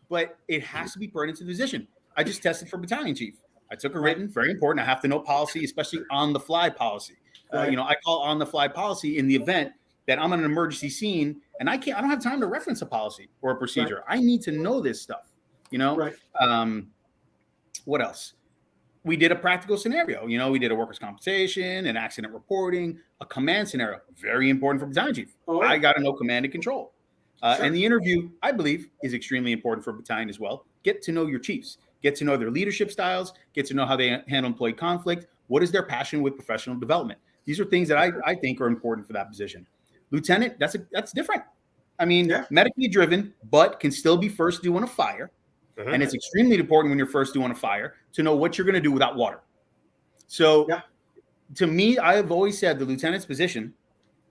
S2: But it has to be pertinent to the position. I just tested for battalion chief. I took a written, very important. I have to know policy, especially on the fly policy.
S1: Right.
S2: I call on the fly policy in the event that I'm on an emergency scene and I don't have time to reference a policy or a procedure. I need to know this stuff,
S1: Right.
S2: What else? We did a practical scenario. We did a workers' compensation, an accident reporting, a command scenario. Very important for battalion chief.
S1: Oh, yeah.
S2: I got to know command and control.
S1: Sure.
S2: And the interview, I believe, is extremely important for battalion as well. Get to know your chiefs. Get to know their leadership styles. Get to know how they handle employee conflict. What is their passion with professional development? These are things that I think are important for that position. Lieutenant, that's different. I mean, medically driven, but can still be first due on a fire. And it's extremely important when you're first due on a fire to know what you're going to do without water. So to me, I have always said the lieutenant's position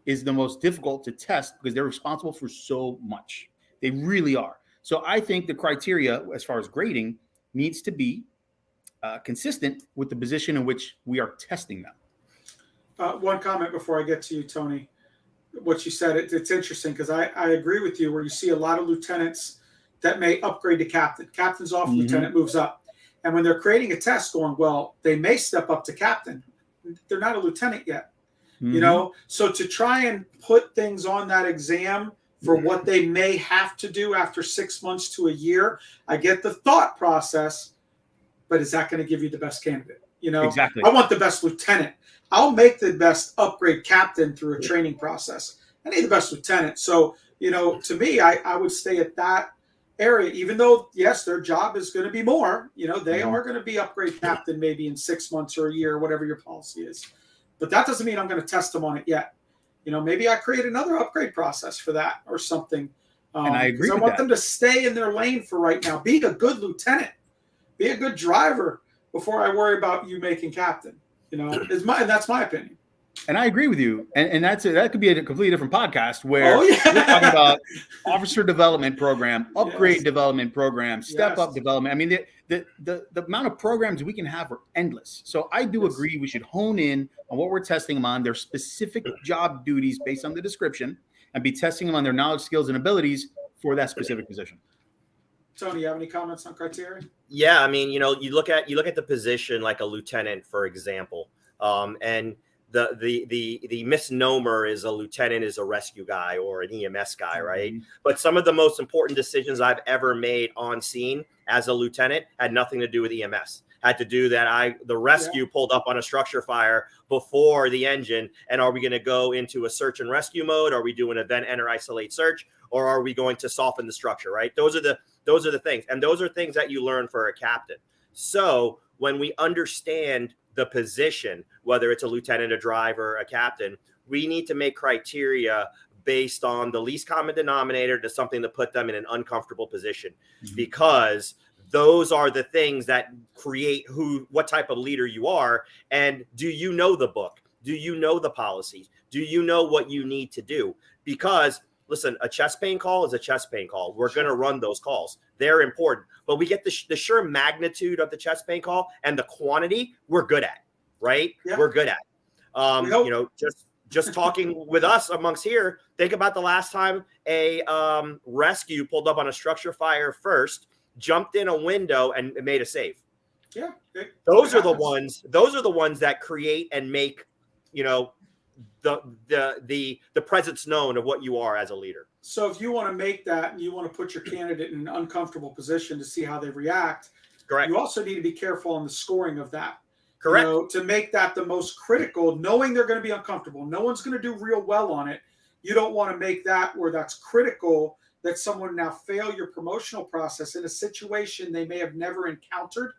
S2: is the most difficult to test because they're responsible for so much. They really are. So I think the criteria as far as grading needs to be consistent with the position in which we are testing them.
S1: One comment before I get to you, Tony. What you said, it's interesting because I agree with you where you see a lot of lieutenants that may upgrade to captain. Captain's off, lieutenant moves up. And when they're creating a test going, well, they may step up to captain. They're not a lieutenant yet. So to try and put things on that exam for what they may have to do after 6 months to a year, I get the thought process, but is that going to give you the best candidate?
S2: Exactly.
S1: I want the best lieutenant. I'll make the best upgrade captain through a training process. I need the best lieutenant. So, to me, I would stay at that area, even though, yes, their job is going to be more, they are going to be upgrade captain maybe in 6 months or a year, whatever your policy is. But that doesn't mean I'm going to test them on it yet. Maybe I create another upgrade process for that or something.
S2: And I agree
S1: I
S2: with
S1: want
S2: that.
S1: them to stay in their lane for right now. Be a good lieutenant. Be a good driver before I worry about you making captain. And that's my opinion.
S2: And I agree with you. And that could be a completely different podcast where
S1: we're
S2: talking about officer development program, upgrade development program, step up development. I mean, the amount of programs we can have are endless. So I do agree we should hone in on what we're testing them on, their specific job duties based on the description, and be testing them on their knowledge, skills, and abilities for that specific position.
S1: Tony, you have any comments on criteria?
S3: Yeah, I mean, you look at the position like a lieutenant, for example, and the misnomer is a lieutenant is a rescue guy or an EMS guy, right? But some of the most important decisions I've ever made on scene as a lieutenant had nothing to do with EMS. Had to do that the rescue pulled up on a structure fire before the engine, and are we going to go into a search and rescue mode? Are we doing event enter isolate search, or are we going to soften the structure? Right? Those are the things, and those are things that you learn for a captain. So when we understand the position, whether it's a lieutenant, a driver, a captain, we need to make criteria based on the least common denominator to something to put them in an uncomfortable position, because those are the things that create what type of leader you are. And do you know the book? Do you know the policies? Do you know what you need to do? Because listen, a chest pain call is a chest pain call. We're going to run those calls. They're important, but we get the sheer magnitude of the chest pain call and the quantity we're good at, right? Yeah. We're good at, just talking with us amongst here. Think about the last time a rescue pulled up on a structure fire first, jumped in a window and made a save.
S1: Yeah.
S3: Those are the ones that create and make, the presence known of what you are as a leader.
S1: So if you want to make that and you want to put your candidate in an uncomfortable position to see how they react,
S3: correct,
S1: you also need to be careful on the scoring of that.
S3: Correct.
S1: To make that the most critical, knowing they're going to be uncomfortable. No one's going to do real well on it. You don't want to make that where that's critical that someone now fail your promotional process in a situation they may have never encountered.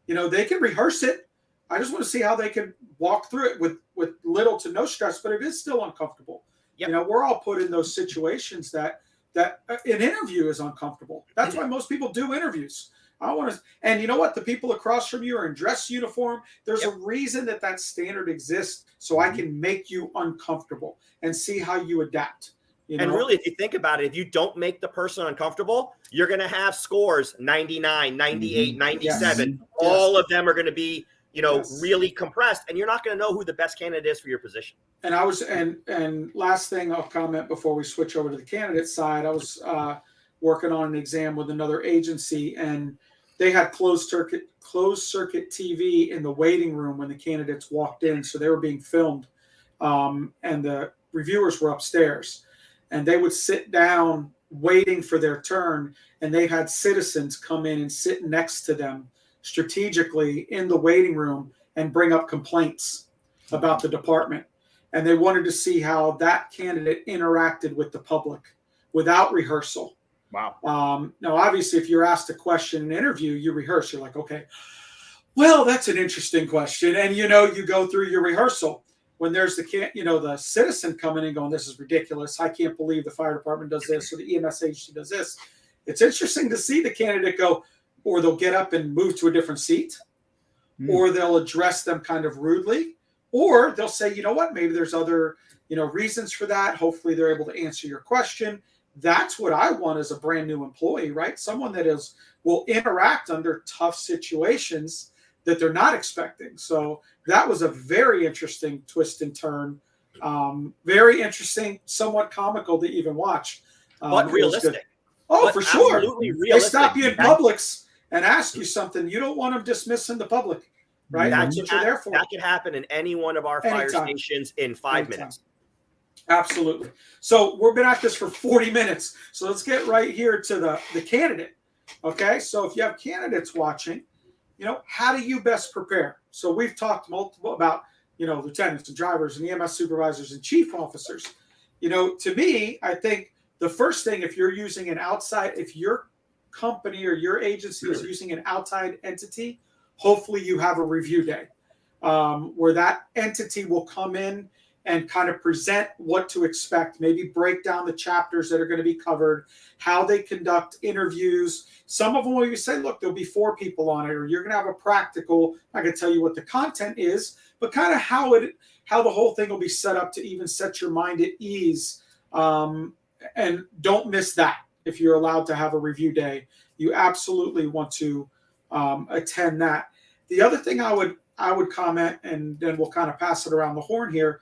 S1: They can rehearse it. I just want to see how they can walk through it with little to no stress, but it is still uncomfortable. Yep. We're all put in those situations that an interview is uncomfortable. That's why most people do interviews. And you know what? The people across from you are in dress uniform. There's a reason that standard exists, so I can make you uncomfortable and see how you adapt.
S3: And really, if you think about it, if you don't make the person uncomfortable, you're going to have scores 99, 98, 97. Yes. All of them are going to be, really compressed, and you're not going to know who the best candidate is for your position.
S1: And last thing I'll comment before we switch over to the candidate side, I was working on an exam with another agency, and they had closed circuit TV in the waiting room when the candidates walked in, so they were being filmed, and the reviewers were upstairs, and they would sit down waiting for their turn, and they had citizens come in and sit next to them strategically in the waiting room and bring up complaints about the department, and they wanted to see how that candidate interacted with the public without rehearsal.
S2: Wow.
S1: Now, obviously, if you're asked a question in an interview, you rehearse. You're like, okay, well, that's an interesting question. And, you go through your rehearsal. When there's the citizen coming in going, this is ridiculous. I can't believe the fire department does this or the EMS agency does this. It's interesting to see the candidate go, or they'll get up and move to a different seat, or they'll address them kind of rudely, or they'll say, you know what, maybe there's other, reasons for that. Hopefully they're able to answer your question. That's what I want as a brand new employee, right? Someone that will interact under tough situations that they're not expecting. So that was a very interesting twist and turn. Very interesting, somewhat comical to even watch.
S3: But realistic.
S1: Oh, for sure. They stop you in Publix and ask you something. You don't want them dismissing the public, right?
S3: That's
S1: what you're there for.
S3: That can happen in any one of our fire stations in 5 minutes.
S1: Absolutely. So we've been at this for 40 minutes. So let's get right here to the candidate. Okay. So if you have candidates watching, how do you best prepare? So we've talked multiple about, lieutenants and drivers and EMS supervisors and chief officers. To me, I think the first thing, if you're using if your company or your agency is using an outside entity, hopefully you have a review day where that entity will come in and kind of present what to expect, maybe break down the chapters that are going to be covered, how they conduct interviews. Some of them will say, look, there'll be 4 people on it, or you're going to have a practical. I can tell you what the content is, but kind of how the whole thing will be set up to even set your mind at ease. And don't miss that. If you're allowed to have a review day, you absolutely want to attend that. The other thing I would comment, and then we'll kind of pass it around the horn here.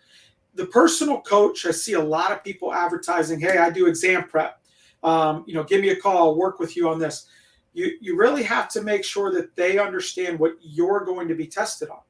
S1: The personal coach, I see a lot of people advertising, hey, I do exam prep. Give me a call, I'll work with you on this. You really have to make sure that they understand what you're going to be tested on.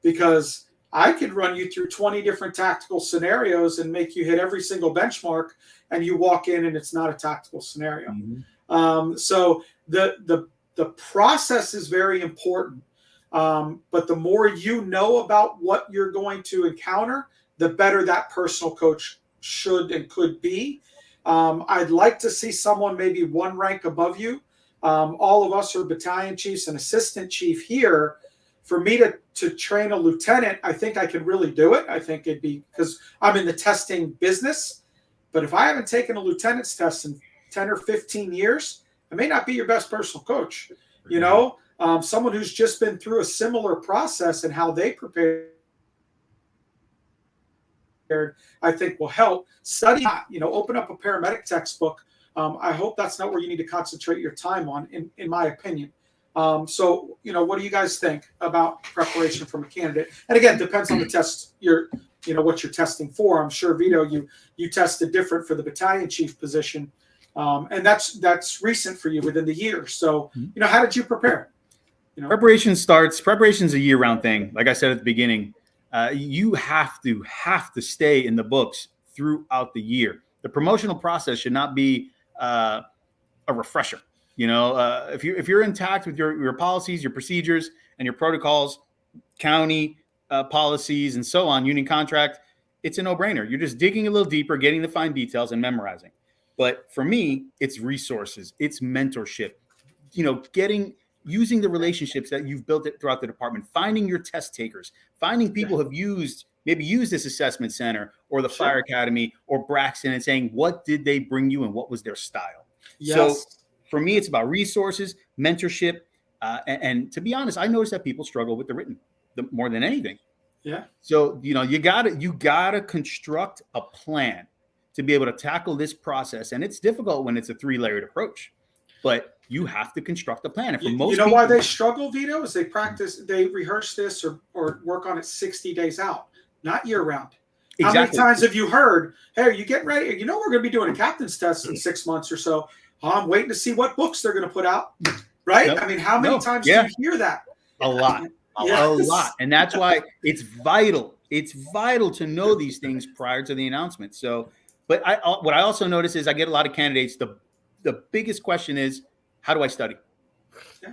S1: Because I could run you through 20 different tactical scenarios and make you hit every single benchmark, and you walk in and it's not a tactical scenario. Mm-hmm. So the process is very important. But the more you know about what you're going to encounter, the better that personal coach should and could be. I'd like to see someone maybe one rank above you. All of us are battalion chiefs and assistant chief here. For me to train a lieutenant, I think I could really do it. I think it'd be because I'm in the testing business. But if I haven't taken a lieutenant's test in 10 or 15 years, I may not be your best personal coach. Someone who's just been through a similar process and how they prepare, I think will help. Study, open up a paramedic textbook. I hope that's not where you need to concentrate your time on, in my opinion. So, what do you guys think about preparation from a candidate? And again, depends on the test what you're testing for. I'm sure, Vito, you tested different for the battalion chief position. And that's recent for you within the year. So, how did you prepare?
S2: Preparation's a year-round thing. Like I said at the beginning, you have to stay in the books throughout the year. The promotional process should not be a refresher. If you're intact with your policies, your procedures, and your protocols, county policies, and so on, union contract, it's a no-brainer. You're just digging a little deeper, getting the fine details, and memorizing. But for me, it's resources, it's mentorship, using the relationships that you've built throughout the department, finding your test takers, finding people who have used this assessment center or the fire academy or Braxton, and saying, what did they bring you and what was their style? Yes. So for me, it's about resources, mentorship. And to be honest, I noticed that people struggle with the written more than anything.
S1: Yeah.
S2: So, you gotta construct a plan to be able to tackle this process. And it's difficult when it's a 3-layered approach, but you have to construct a plan. And for most people,
S1: why they struggle, Vito, is they rehearse this or work on it 60 days out, not year round. Exactly. How many times have you heard, hey, are you getting ready? We're going to be doing a captain's test in 6 months or so. I'm waiting to see what books they're going to put out. right?
S2: Nope.
S1: I mean, how many times do you hear that?
S2: A lot.
S1: Yes.
S2: A lot. And that's why it's vital. It's vital to know these things prior to the announcement. So, but what I also notice is I get a lot of candidates. The biggest question is, how do I study?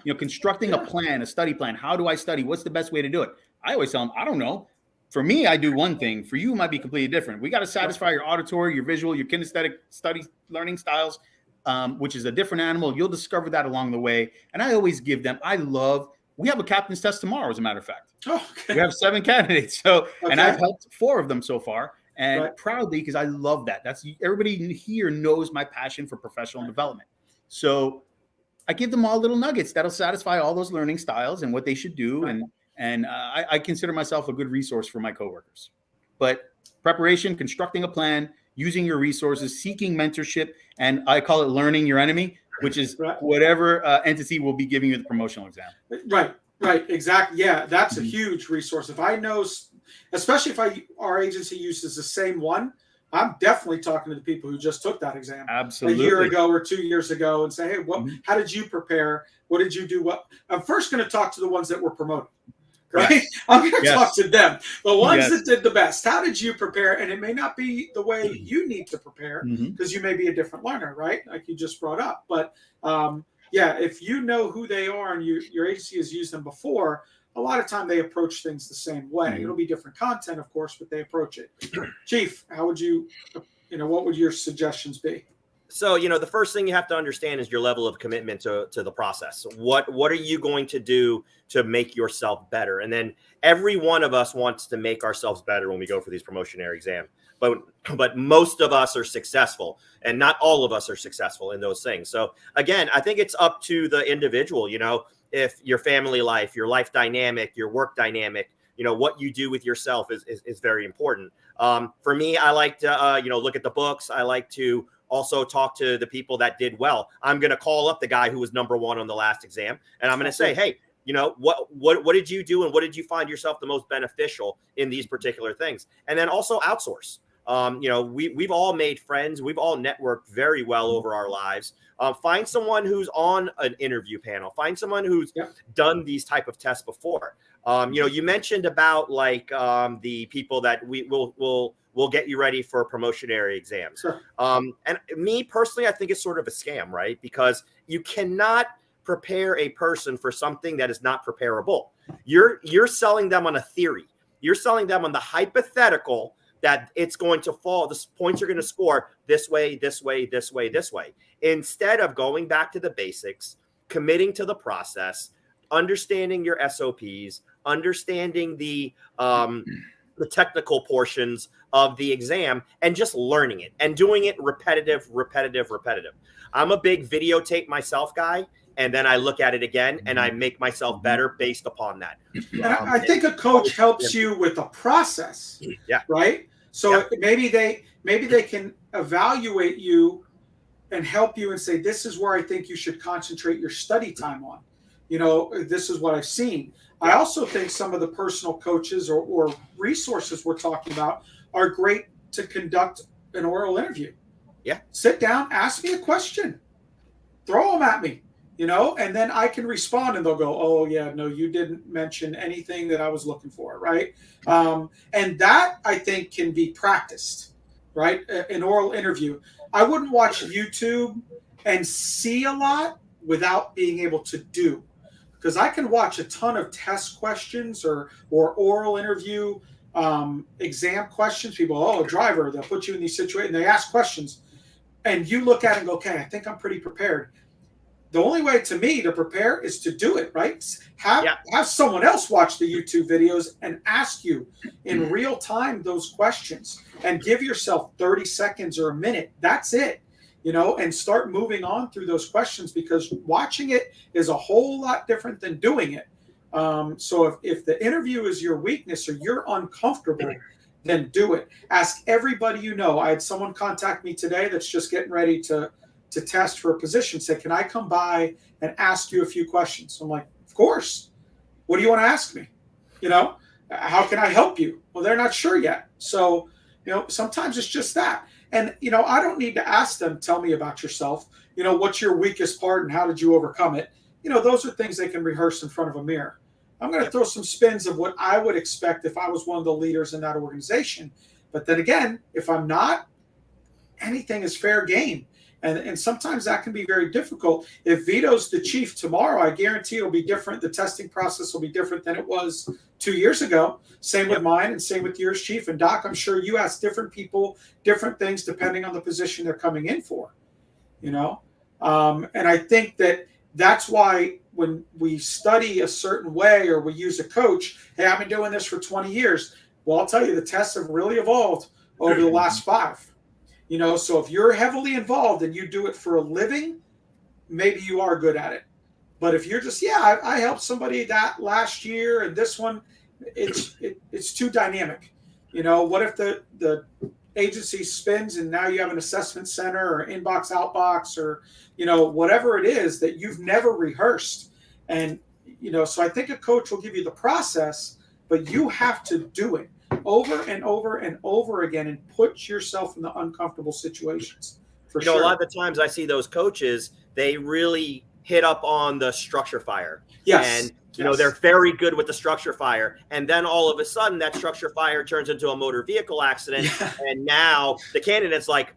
S1: Yeah.
S2: Constructing a plan, a study plan. How do I study? What's the best way to do it? I always tell them, I don't know. For me, I do one thing. For you, it might be completely different. We got to satisfy your auditory, your visual, your kinesthetic study learning styles, which is a different animal. You'll discover that along the way. And I always give them, we have a captain's test tomorrow, as a matter of fact.
S1: Oh, okay.
S2: We have 7 candidates. So, and I've helped 4 of them so far, and proudly, because I love that. That's everybody here knows my passion for professional development. So I give them all little nuggets that'll satisfy all those learning styles and what they should do. And I consider myself a good resource for my coworkers. But preparation, constructing a plan, using your resources, seeking mentorship, and I call it learning your enemy, which is whatever entity will be giving you the promotional exam.
S1: Right, exactly. Yeah, that's a huge resource. If I know, especially if our agency uses the same one, I'm definitely talking to the people who just took that exam
S2: Absolutely.
S1: a year ago or 2 years ago and say, hey, how did you prepare? What did you do? I'm first going to talk to the ones that were promoted. Right? Yes. I'm going to talk to them. The ones that did the best. How did you prepare? And it may not be the way you need to prepare because you may be a different learner, right? Like you just brought up. But if you know who they are and your agency has used them before, a lot of time they approach things the same way. It'll be different content, of course, but they approach it. Chief, how would what would your suggestions be?
S3: So, the first thing you have to understand is your level of commitment to the process. What are you going to do to make yourself better? And then every one of us wants to make ourselves better when we go for these promotionary exams. But most of us are successful, and not all of us are successful in those things. So again, I think it's up to the individual, if your family life, your life dynamic, your work dynamic, what you do with yourself is very important. For me, I like to, look at the books. I like to also talk to the people that did well. I'm going to call up the guy who was number 1 on the last exam, and I'm going to say, hey, what did you do, and what did you find yourself the most beneficial in these particular things? And then also outsource. We've all made friends. We've all networked very well over our lives. Find someone who's on an interview panel. Find someone who's done these type of tests before. You mentioned about the people that will get you ready for promotionary exams.
S1: Sure.
S3: And me personally, I think it's sort of a scam, right? Because you cannot prepare a person for something that is not preparable. You're selling them on a theory. You're selling them on the hypothetical that it's going to fall. The points are going to score this way, this way, this way, this way. Instead of going back to the basics, committing to the process, understanding your SOPs, understanding the technical portions of the exam, and just learning it and doing it repetitive. I'm a big videotape myself guy, and then I look at it again and I make myself better based upon that.
S1: And I think a coach helps you with a process.
S3: Yeah.
S1: Right. So maybe they can evaluate you and help you and say, this is where I think you should concentrate your study time on. This is what I've seen. I also think some of the personal coaches or resources we're talking about are great to conduct an oral interview.
S3: Yeah.
S1: Sit down, ask me a question, throw them at me, and then I can respond and they'll go, oh yeah, no, you didn't mention anything that I was looking for. Right. And that I think can be practiced, right? An oral interview. I wouldn't watch YouTube and see a lot without being able to do. Because I can watch a ton of test questions or oral interview exam questions. People, driver, they'll put you in these situations, they ask questions. And you look at it and go, okay, I think I'm pretty prepared. The only way to me to prepare is to do it, right? Have someone else watch the YouTube videos and ask you in real time those questions and give yourself 30 seconds or a minute. That's it. And start moving on through those questions, because watching it is a whole lot different than doing it. So if the interview is your weakness or you're uncomfortable, then do it. Ask everybody you know. I had someone contact me today that's just getting ready to test for a position. Say, can I come by and ask you a few questions? I'm like, of course. What do you want to ask me? How can I help you? Well, they're not sure yet. So, sometimes it's just that. And, I don't need to ask them, tell me about yourself. What's your weakest part and how did you overcome it? those are things they can rehearse in front of a mirror. I'm going to throw some spins of what I would expect if I was one of the leaders in that organization. But then again, if I'm not, anything is fair game. And sometimes that can be very difficult. If Vito's the chief tomorrow, I guarantee it'll be different. The testing process will be different than it was 2 years ago. Same with mine and same with yours, Chief. And Doc, I'm sure you ask different people different things depending on the position they're coming in for, And I think that's why when we study a certain way or we use a coach, hey, I've been doing this for 20 years. Well, I'll tell you, the tests have really evolved over the last 5. So if you're heavily involved and you do it for a living, maybe you are good at it. But if you're just, I helped somebody that last year and this one, it's too dynamic. What if the agency spins and now you have an assessment center or inbox outbox or, whatever it is that you've never rehearsed. And, so I think a coach will give you the process, but you have to do it over and over and over again and put yourself in the uncomfortable situations. For sure.
S3: A lot of the times I see those coaches, they really hit up on the structure fire.
S1: Yes.
S3: And, they're very good with the structure fire. And then all of a sudden that structure fire turns into a motor vehicle accident. Yeah. And now the candidate's like,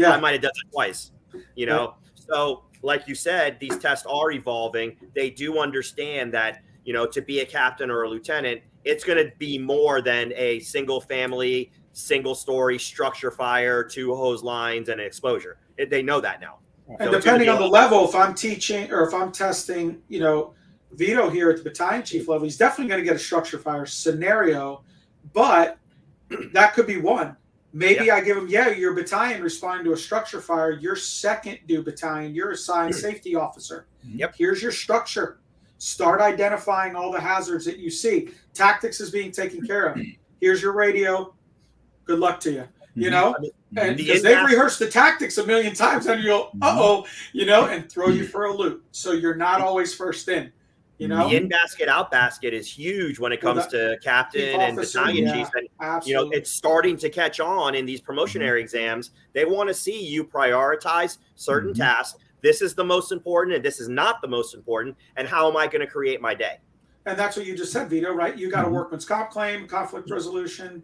S3: I might have done it twice,
S1: Right.
S3: So like you said, these tests are evolving. They do understand that, to be a captain or a lieutenant, it's going to be more than a single family, single story structure fire, 2 hose lines, and an exposure. They know that now.
S1: And so depending on the level, if I'm teaching or if I'm testing, Vito here at the battalion chief level, he's definitely going to get a structure fire scenario, but that could be one. Maybe I give him, your battalion responding to a structure fire, your 2nd due battalion, you're assigned safety officer.
S3: Yep.
S1: Here's your structure. Start identifying all the hazards that you see. Tactics is being taken care of. Here's your radio. Good luck to you. And because they've rehearsed the tactics a million times, and you'll and throw you for a loop. So you're not always first in. The
S3: in-basket, out-basket is huge when it comes to captain and battalion chiefs. And, it's starting to catch on in these promotionary exams. They want to see you prioritize certain tasks. This is the most important, and this is not the most important. And how am I going to create my day?
S1: And that's what you just said, Vito, right? You got a workman's comp claim, conflict resolution,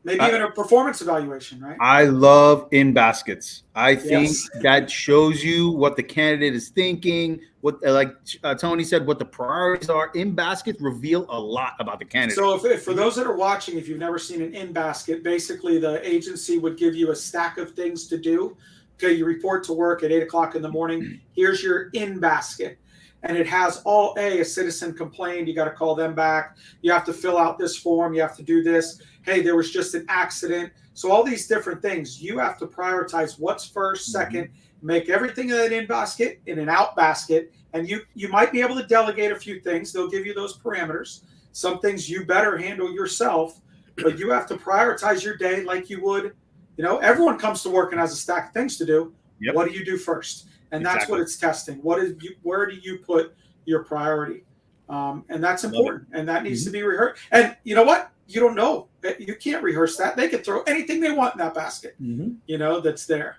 S1: maybe even a performance evaluation, right?
S2: I love in baskets. I think that shows you what the candidate is thinking, what, like Tony said, what the priorities are. In baskets reveal a lot about the candidate.
S1: So if for those that are watching, if you've never seen an in basket, basically the agency would give you a stack of things to do. Okay, you report to work at 8 o'clock in the morning. Here's your in basket. And it has all a citizen complained. You got to call them back. You have to fill out this form. You have to do this. Hey, there was just an accident. So all these different things, you have to prioritize what's first, second, make everything in an in basket, in an out basket. And you might be able to delegate a few things. They'll give you those parameters. Some things you better handle yourself, but you have to prioritize your day like you would. Everyone comes to work and has a stack of things to do. Yep. What do you do first? And that's what it's testing. Where do you put your priority? And that's important. And that needs to be rehearsed. And you know what? You don't know. You can't rehearse that. They can throw anything they want in that basket, that's there.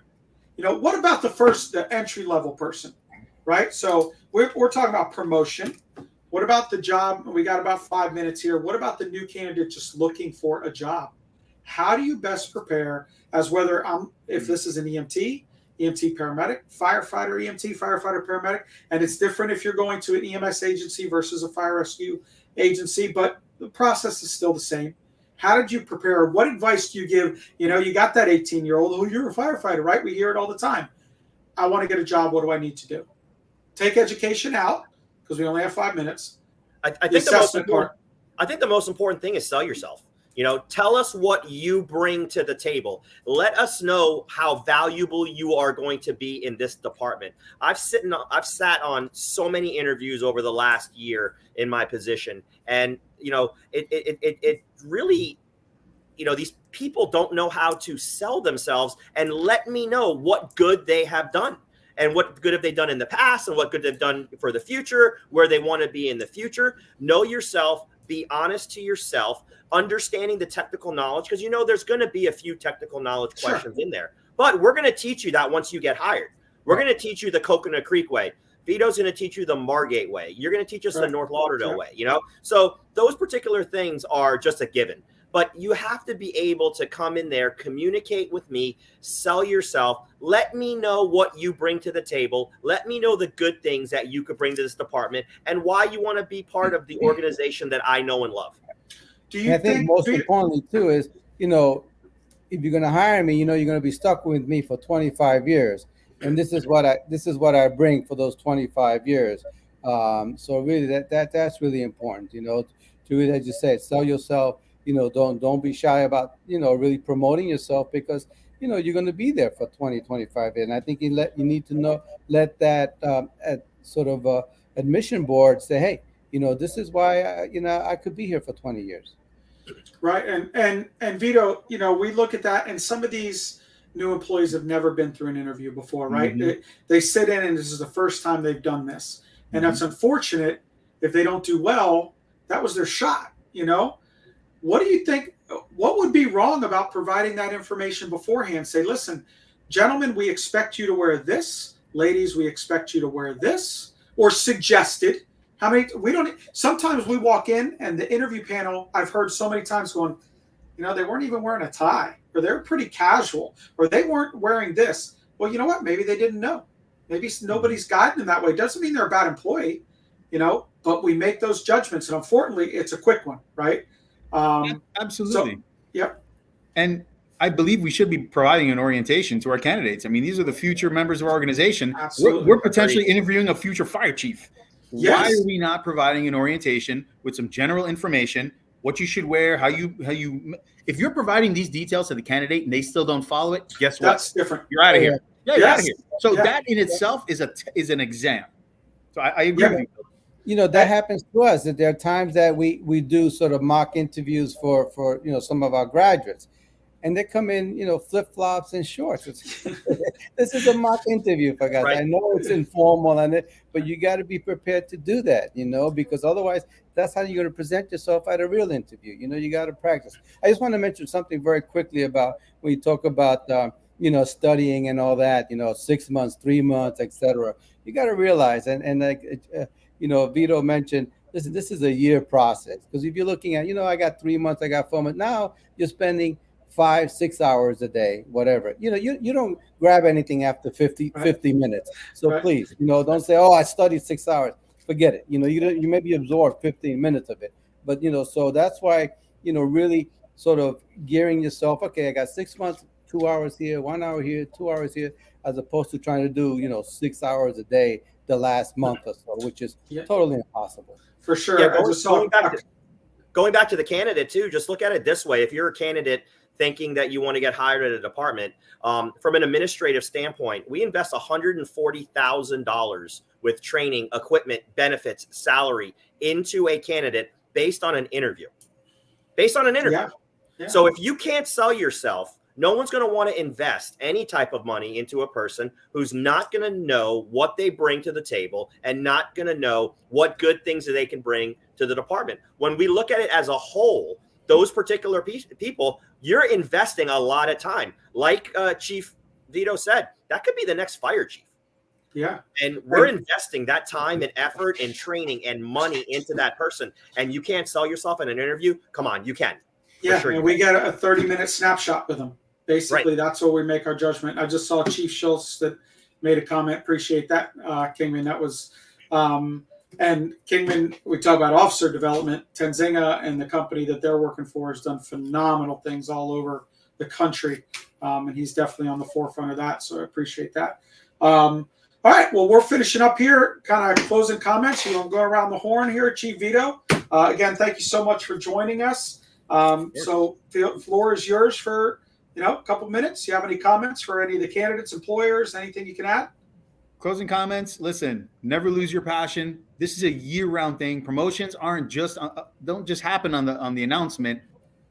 S1: What about the entry level person, right? So we're talking about promotion. What about the job? We got about 5 minutes here. What about the new candidate just looking for a job? How do you best prepare as whether if this is an EMT paramedic, firefighter, EMT, firefighter, paramedic, and it's different if you're going to an EMS agency versus a fire rescue agency, but the process is still the same. How did you prepare? What advice do you give? You got that 18-year-old, oh, you're a firefighter, right? We hear it all the time. I want to get a job. What do I need to do? Take education out because we only have 5 minutes.
S3: I think the most important thing is sell yourself. Tell us what you bring to the table. Let us know how valuable you are going to be in this department. I've sat on so many interviews over the last year in my position, and it really, these people don't know how to sell themselves and let me know what good they have done. And what good have they done in the past and what good they've done for the future, where they want to be in the future. Know yourself, be honest to yourself, understanding the technical knowledge, because there's going to be a few technical knowledge questions in there. But we're going to teach you that once you get hired. We're going to teach you the Coconut Creek way. Vito's going to teach you the Margate way. You're going to teach us the
S1: Right.
S3: North Lauderdale
S1: Yeah.
S3: way, you know? So those particular things are just a given. But you have to be able to come in there, communicate with me, sell yourself. Let me know what you bring to the table. Let me know the good things that you could bring to this department and why you want to be part of the organization that I know and love.
S1: Do
S4: And
S1: you
S4: I think most
S1: Vito-
S4: importantly too is, you know, if you're going to hire me, you know, you're going to be stuck with me for 25 years. And this is what I bring for those 25 years. So really that's really important, you know, to really, as you said, sell yourself, you know, don't be shy about, you know, really promoting yourself because, you know, you're going to be there for 20, 25 years. And I think you need to know, let that admission board say, hey, you know, this is why, I could be here for 20 years.
S1: Right. And Vito, you know, we look at that, and some of these new employees have never been through an interview before, right?
S2: Mhm.
S1: They sit in, and this is the first time they've done this. And
S2: Mhm.
S1: that's unfortunate. If they don't do well, that was their shot, you know? What do you think? What would be wrong about providing that information beforehand? Say, listen, gentlemen, we expect you to wear this. Ladies, we expect you to wear this, or suggested. How many? We don't. Sometimes we walk in and the interview panel, I've heard so many times going, you know, they weren't even wearing a tie, or they're pretty casual, or they weren't wearing this. Well, you know what? Maybe they didn't know. Maybe nobody's guiding them that way. Doesn't mean they're a bad employee, you know, but we make those judgments. And unfortunately, it's a quick one, right?
S2: Absolutely.
S1: So, yep.
S2: And I believe we should be providing an orientation to our candidates. I mean, these are the future members of our organization.
S1: Absolutely.
S2: We're potentially interviewing a future fire chief.
S1: Yes.
S2: Why are we not providing an orientation with some general information, what you should wear, how you, if you're providing these details to the candidate and they still don't follow it, guess what?
S1: That's different.
S2: You're out of here. Yeah, you're out of
S1: Yes.
S2: here. So
S1: Yeah.
S2: that in itself is an exam. So I agree
S1: Yeah.
S2: with you.
S4: You know, that happens to us, that there are times that we do sort of mock interviews for you know, some of our graduates, and they come in, you know, flip-flops and shorts. This is a mock interview, for guys.
S3: Right.
S4: I know it's informal, but you got to be prepared to do that, you know, because otherwise that's how you're going to present yourself at a real interview. You know, you got to practice. I just want to mention something very quickly about when you talk about you know, studying and all that, you know, 6 months, 3 months, etc. You got to realize, and like you know, Vito mentioned, listen, this is a year process. Because if you're looking at, you know, I got 3 months, I got 4 months. Now you're spending 5-6 hours a day, whatever. You know, you don't grab anything after 50 minutes. So
S1: Right.
S4: please, you know, don't say, oh, I studied 6 hours. Forget it. You know, you maybe absorb 15 minutes of it. But, you know, so that's why, you know, really sort of gearing yourself, okay, I got 6 months, 2 hours here, 1 hour here, 2 hours here, as opposed to trying to do, you know, 6 hours a day the last month or so, which is totally impossible.
S1: For sure.
S3: Yeah,
S1: I just saw
S3: going back to the candidate too, just look at it this way. If you're a candidate thinking that you want to get hired at a department, from an administrative standpoint, we invest $140,000 with training, equipment, benefits, salary into a candidate based on an interview.
S1: Yeah.
S3: So if you can't sell yourself, no one's going to want to invest any type of money into a person who's not going to know what they bring to the table and not going to know what good things that they can bring to the department. When we look at it as a whole, those particular people, you're investing a lot of time. Like Chief Vito said, that could be the next fire chief.
S1: Yeah.
S3: And we're investing that time and effort and training and money into that person. And you can't sell yourself in an interview? Come on, you can.
S1: Yeah.
S3: Sure
S1: And we get a 30-minute snapshot with them. Basically, that's where we make our judgment. I just saw Chief Schultz that made a comment. Appreciate that, Kingman. That was, and Kingman, we talk about officer development. Tenzinga and the company that they're working for has done phenomenal things all over the country. And he's definitely on the forefront of that. So I appreciate that. All right. Well, we're finishing up here. Kind of closing comments. You want to go around the horn here, Chief Vito. Again, thank you so much for joining us. So the floor is yours for, you know, a couple minutes. You have any comments for any of the candidates, employers, anything you can add?
S2: Closing comments. Listen, never lose your passion. This is a year-round thing. Promotions don't just happen on the announcement.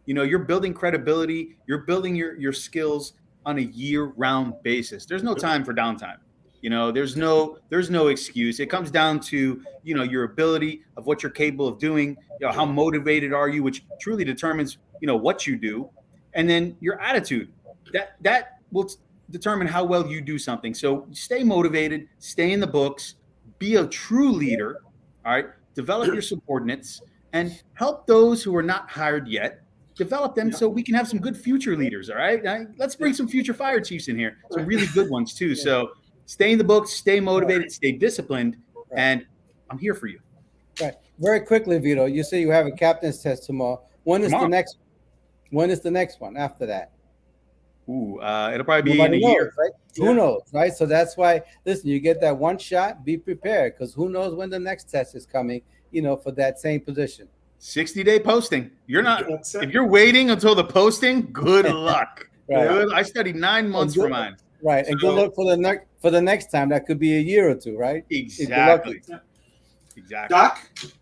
S2: You know, you're building credibility. You're building your skills on a year-round basis. There's no time for downtime. You know, there's no excuse. It comes down to, you know, your ability of what you're capable of doing. You know, how motivated are you, which truly determines, you know, what you do. And then your attitude, that will determine how well you do something. So stay motivated, stay in the books, be a true leader, all right, develop your subordinates, and help those who are not hired yet, develop them so we can have some good future leaders, all right? Let's bring some future fire chiefs in here, some really good ones too. So stay in the books, stay motivated, stay disciplined, and I'm here for you.
S4: Right. Very quickly, Vito, you say you have a captain's test tomorrow. When is the next one after that?
S2: Ooh, it'll probably be
S4: Nobody
S2: in a
S4: knows,
S2: year.
S4: right? Yeah. Who knows, right? So that's why, listen, you get that one shot, be prepared, because who knows when the next test is coming, for that same position.
S2: 60-day posting. You're not, if you're waiting until the posting, good luck.
S4: Right.
S2: I studied 9 months for mine.
S4: Right. And good luck for the next time. That could be a year or two, right?
S2: Exactly. Exactly.
S1: Doc,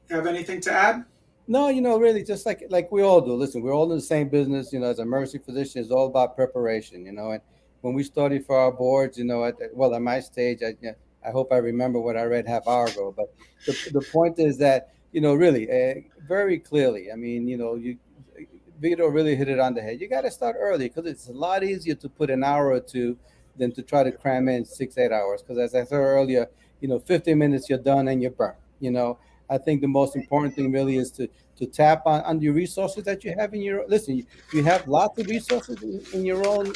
S1: have anything to add?
S4: No, really, just like we all do. Listen, we're all in the same business. As a emergency physician, it's all about preparation. And when we study for our boards, at my stage, I hope I remember what I read half hour ago. But the point is that really, very clearly. I mean, Vito really hit it on the head. You got to start early because it's a lot easier to put an hour or two than to try to cram in 6-8 hours. Because as I said earlier, 15 minutes you're done and you're burnt. I think the most important thing really is to tap on your resources that you have in your. Listen, you have lots of resources in your own,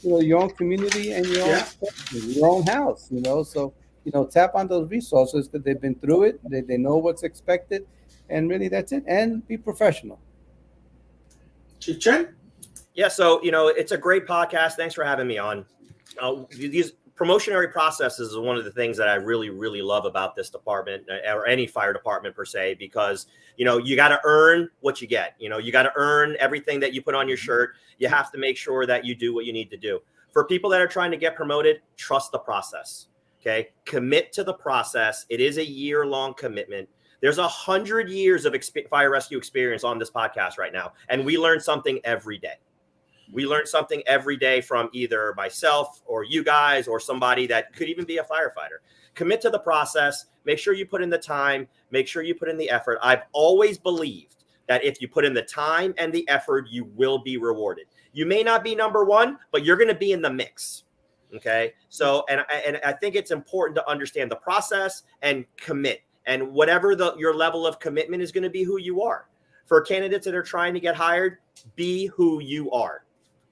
S4: your own community and your own house. So tap on those resources because they've been through it. They know what's expected, and really that's it. And be professional.
S1: Chief Chen?
S3: Yeah, so it's a great podcast. Thanks for having me on. These promotionary processes is one of the things that I really, really love about this department or any fire department per se, because, you got to earn what you get. You got to earn everything that you put on your shirt. You have to make sure that you do what you need to do. For people that are trying to get promoted, trust the process. Okay. Commit to the process. It is a year-long commitment. There's 100 years of fire rescue experience on this podcast right now. And we learn something every day. We learn something every day from either myself or you guys or somebody that could even be a firefighter. Commit to the process. Make sure you put in the time. Make sure you put in the effort. I've always believed that if you put in the time and the effort, you will be rewarded. You may not be number one, but you're going to be in the mix. Okay. So, and I think it's important to understand the process and commit. And whatever your level of commitment is going to be, who you are. For candidates that are trying to get hired, be who you are.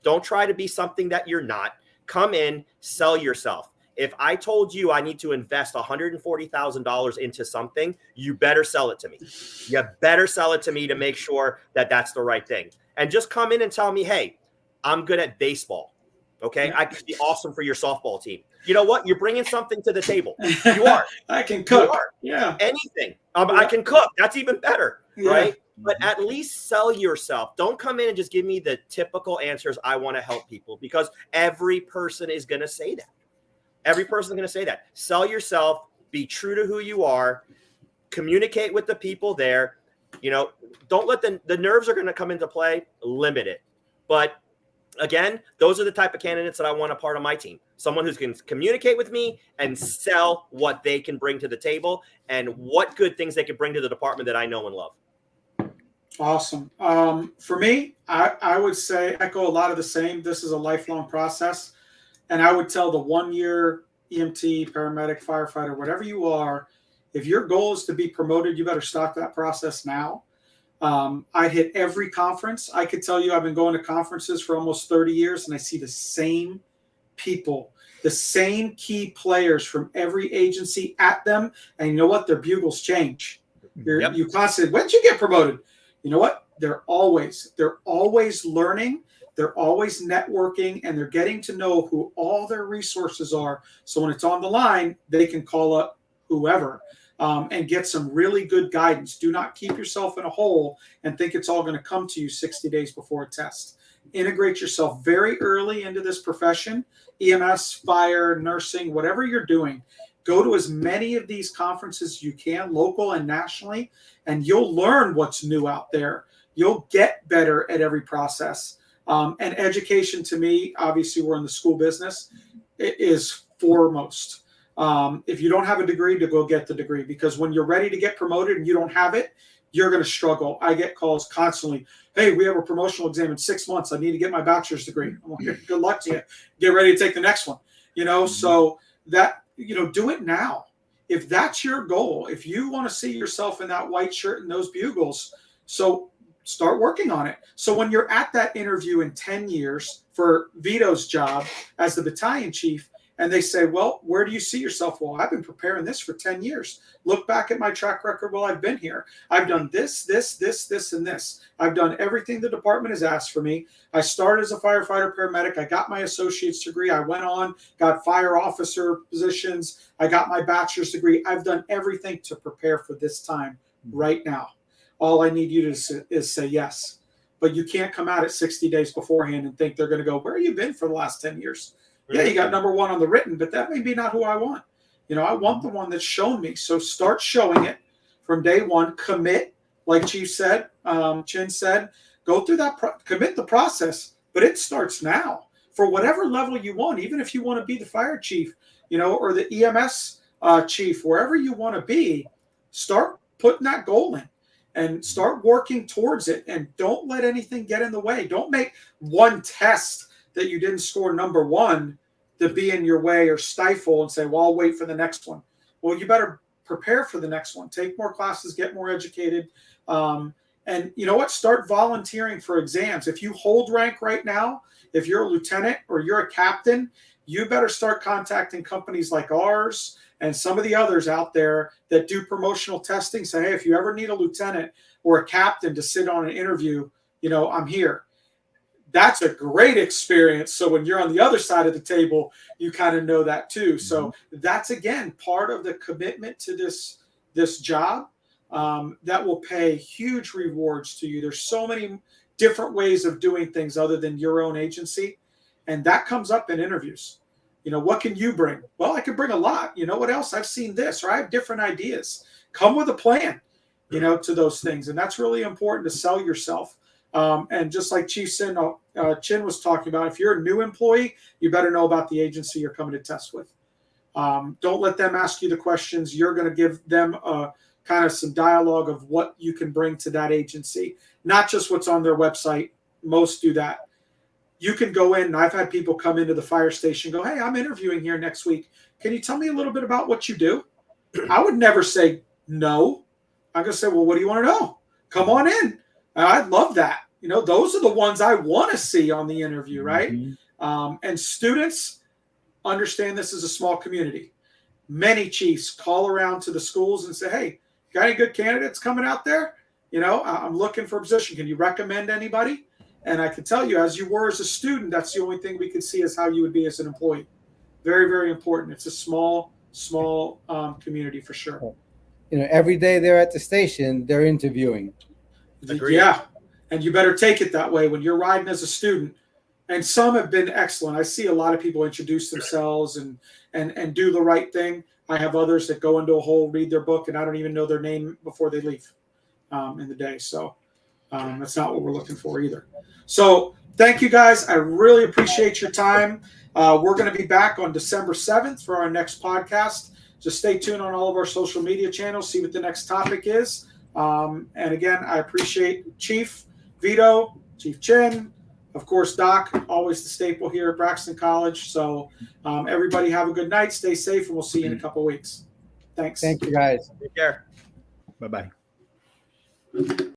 S3: Don't try to be something that you're not. Come in, sell yourself. If I told you I need to invest $140,000 into something, you better sell it to me. You better sell it to me to make sure that that's the right thing. And just come in and tell me, hey, I'm good at baseball. Okay, I could be awesome for your softball team. You know what? You're bringing something to the table. You are.
S1: I can cook.
S3: You are.
S1: Yeah.
S3: Anything. I can cook. That's even better, right? But at least sell yourself. Don't come in and just give me the typical answers. I want to help people, because every person is going to say that. Every person is going to say that. Sell yourself. Be true to who you are. Communicate with the people there. Don't let the nerves are going to come into play. Limit it. But again, those are the type of candidates that I want a part of my team. Someone who can communicate with me and sell what they can bring to the table and what good things they can bring to the department that I know and love.
S1: Awesome. For me, I would say echo a lot of the same. This is a lifelong process. And I would tell the 1-year EMT, paramedic, firefighter, whatever you are, if your goal is to be promoted, you better start that process now. I hit every conference. I could tell you I've been going to conferences for almost 30 years, and I see the same people, the same key players from every agency at them. And you know what? Their bugles change. You constantly, when did you get promoted? You know what? They're always learning. They're always networking, and they're getting to know who all their resources are. So when it's on the line, they can call up whoever. And get some really good guidance. Do not keep yourself in a hole and think it's all going to come to you 60 days before a test. Integrate yourself very early into this profession, EMS, fire, nursing, whatever you're doing. Go to as many of these conferences as you can, local and nationally, and you'll learn what's new out there. You'll get better at every process. And education, to me, obviously we're in the school business, it is foremost. If you don't have a degree, to go get the degree, because when you're ready to get promoted and you don't have it, you're going to struggle. I get calls constantly. Hey, we have a promotional exam in 6 months. I need to get my bachelor's degree. I'm like, good luck to you. Get ready to take the next one. So that, do it now. if that's your goal, if you want to see yourself in that white shirt and those bugles, so start working on it. So when you're at that interview in 10 years for Vito's job as the battalion chief, and they say, well, where do you see yourself? Well, I've been preparing this for 10 years. Look back at my track record while I've been here. I've done this, and this. I've done everything the department has asked for me. I started as a firefighter paramedic. I got my associate's degree. I went on, got fire officer positions. I got my bachelor's degree. I've done everything to prepare for this time right now. All I need you to is say yes. But you can't come out at 60 days beforehand and think they're going to go, where have you been for the last 10 years? Yeah, you got number one on the written, but that may be not who I want. I want the one that's shown me. So start showing it from day one. Commit, like Chief said, Chin said, go through that, commit the process, but it starts now for whatever level you want. Even if you want to be the fire chief, or the EMS chief, wherever you want to be, start putting that goal in and start working towards it. And don't let anything get in the way. Don't make one test that you didn't score number one to be in your way or stifle and say, well, I'll wait for the next one. Well, you better prepare for the next one. Take more classes, get more educated. And you know what? Start volunteering for exams. If you hold rank right now, if you're a lieutenant or you're a captain, you better start contacting companies like ours and some of the others out there that do promotional testing. Say, hey, if you ever need a lieutenant or a captain to sit on an interview, I'm here. That's a great experience. So when you're on the other side of the table, you kind of know that too. So that's, again, part of the commitment to this job that will pay huge rewards to you. There's so many different ways of doing things other than your own agency. And that comes up in interviews. What can you bring? Well, I can bring a lot. You know what else? I've seen this, or I have different ideas. Come with a plan, to those things. And that's really important to sell yourself. And just like Chief Chin was talking about, if you're a new employee, you better know about the agency you're coming to test with. Don't let them ask you the questions. You're going to give them kind of some dialogue of what you can bring to that agency, not just what's on their website. Most do that. You can go in, and I've had people come into the fire station and go, hey, I'm interviewing here next week. Can you tell me a little bit about what you do? I would never say no. I'm going to say, well, what do you want to know? Come on in. I'd love that. Those are the ones I want to see on the interview, right? And students understand this is a small community. Many chiefs call around to the schools and say, hey, got any good candidates coming out there? I'm looking for a position. Can you recommend anybody? And I can tell you, as you were as a student, that's the only thing we could see as how you would be as an employee. Very, very important. It's a small community for sure.
S4: Every day they're at the station, they're interviewing.
S3: Agreed.
S1: Yeah. And you better take it that way when you're riding as a student. And some have been excellent. I see a lot of people introduce themselves and do the right thing. I have others that go into a hole, read their book, and I don't even know their name before they leave in the day. So that's not what we're looking for either. So thank you, guys. I really appreciate your time. We're going to be back on December 7th for our next podcast. Just stay tuned on all of our social media channels, see what the next topic is. And again, I appreciate Chief Vito, Chief Chin, of course, Doc, always the staple here at Braxton College. So everybody have a good night. Stay safe, and we'll see you in a couple of weeks. Thanks.
S4: Thank you, guys.
S3: Take care.
S2: Bye-bye.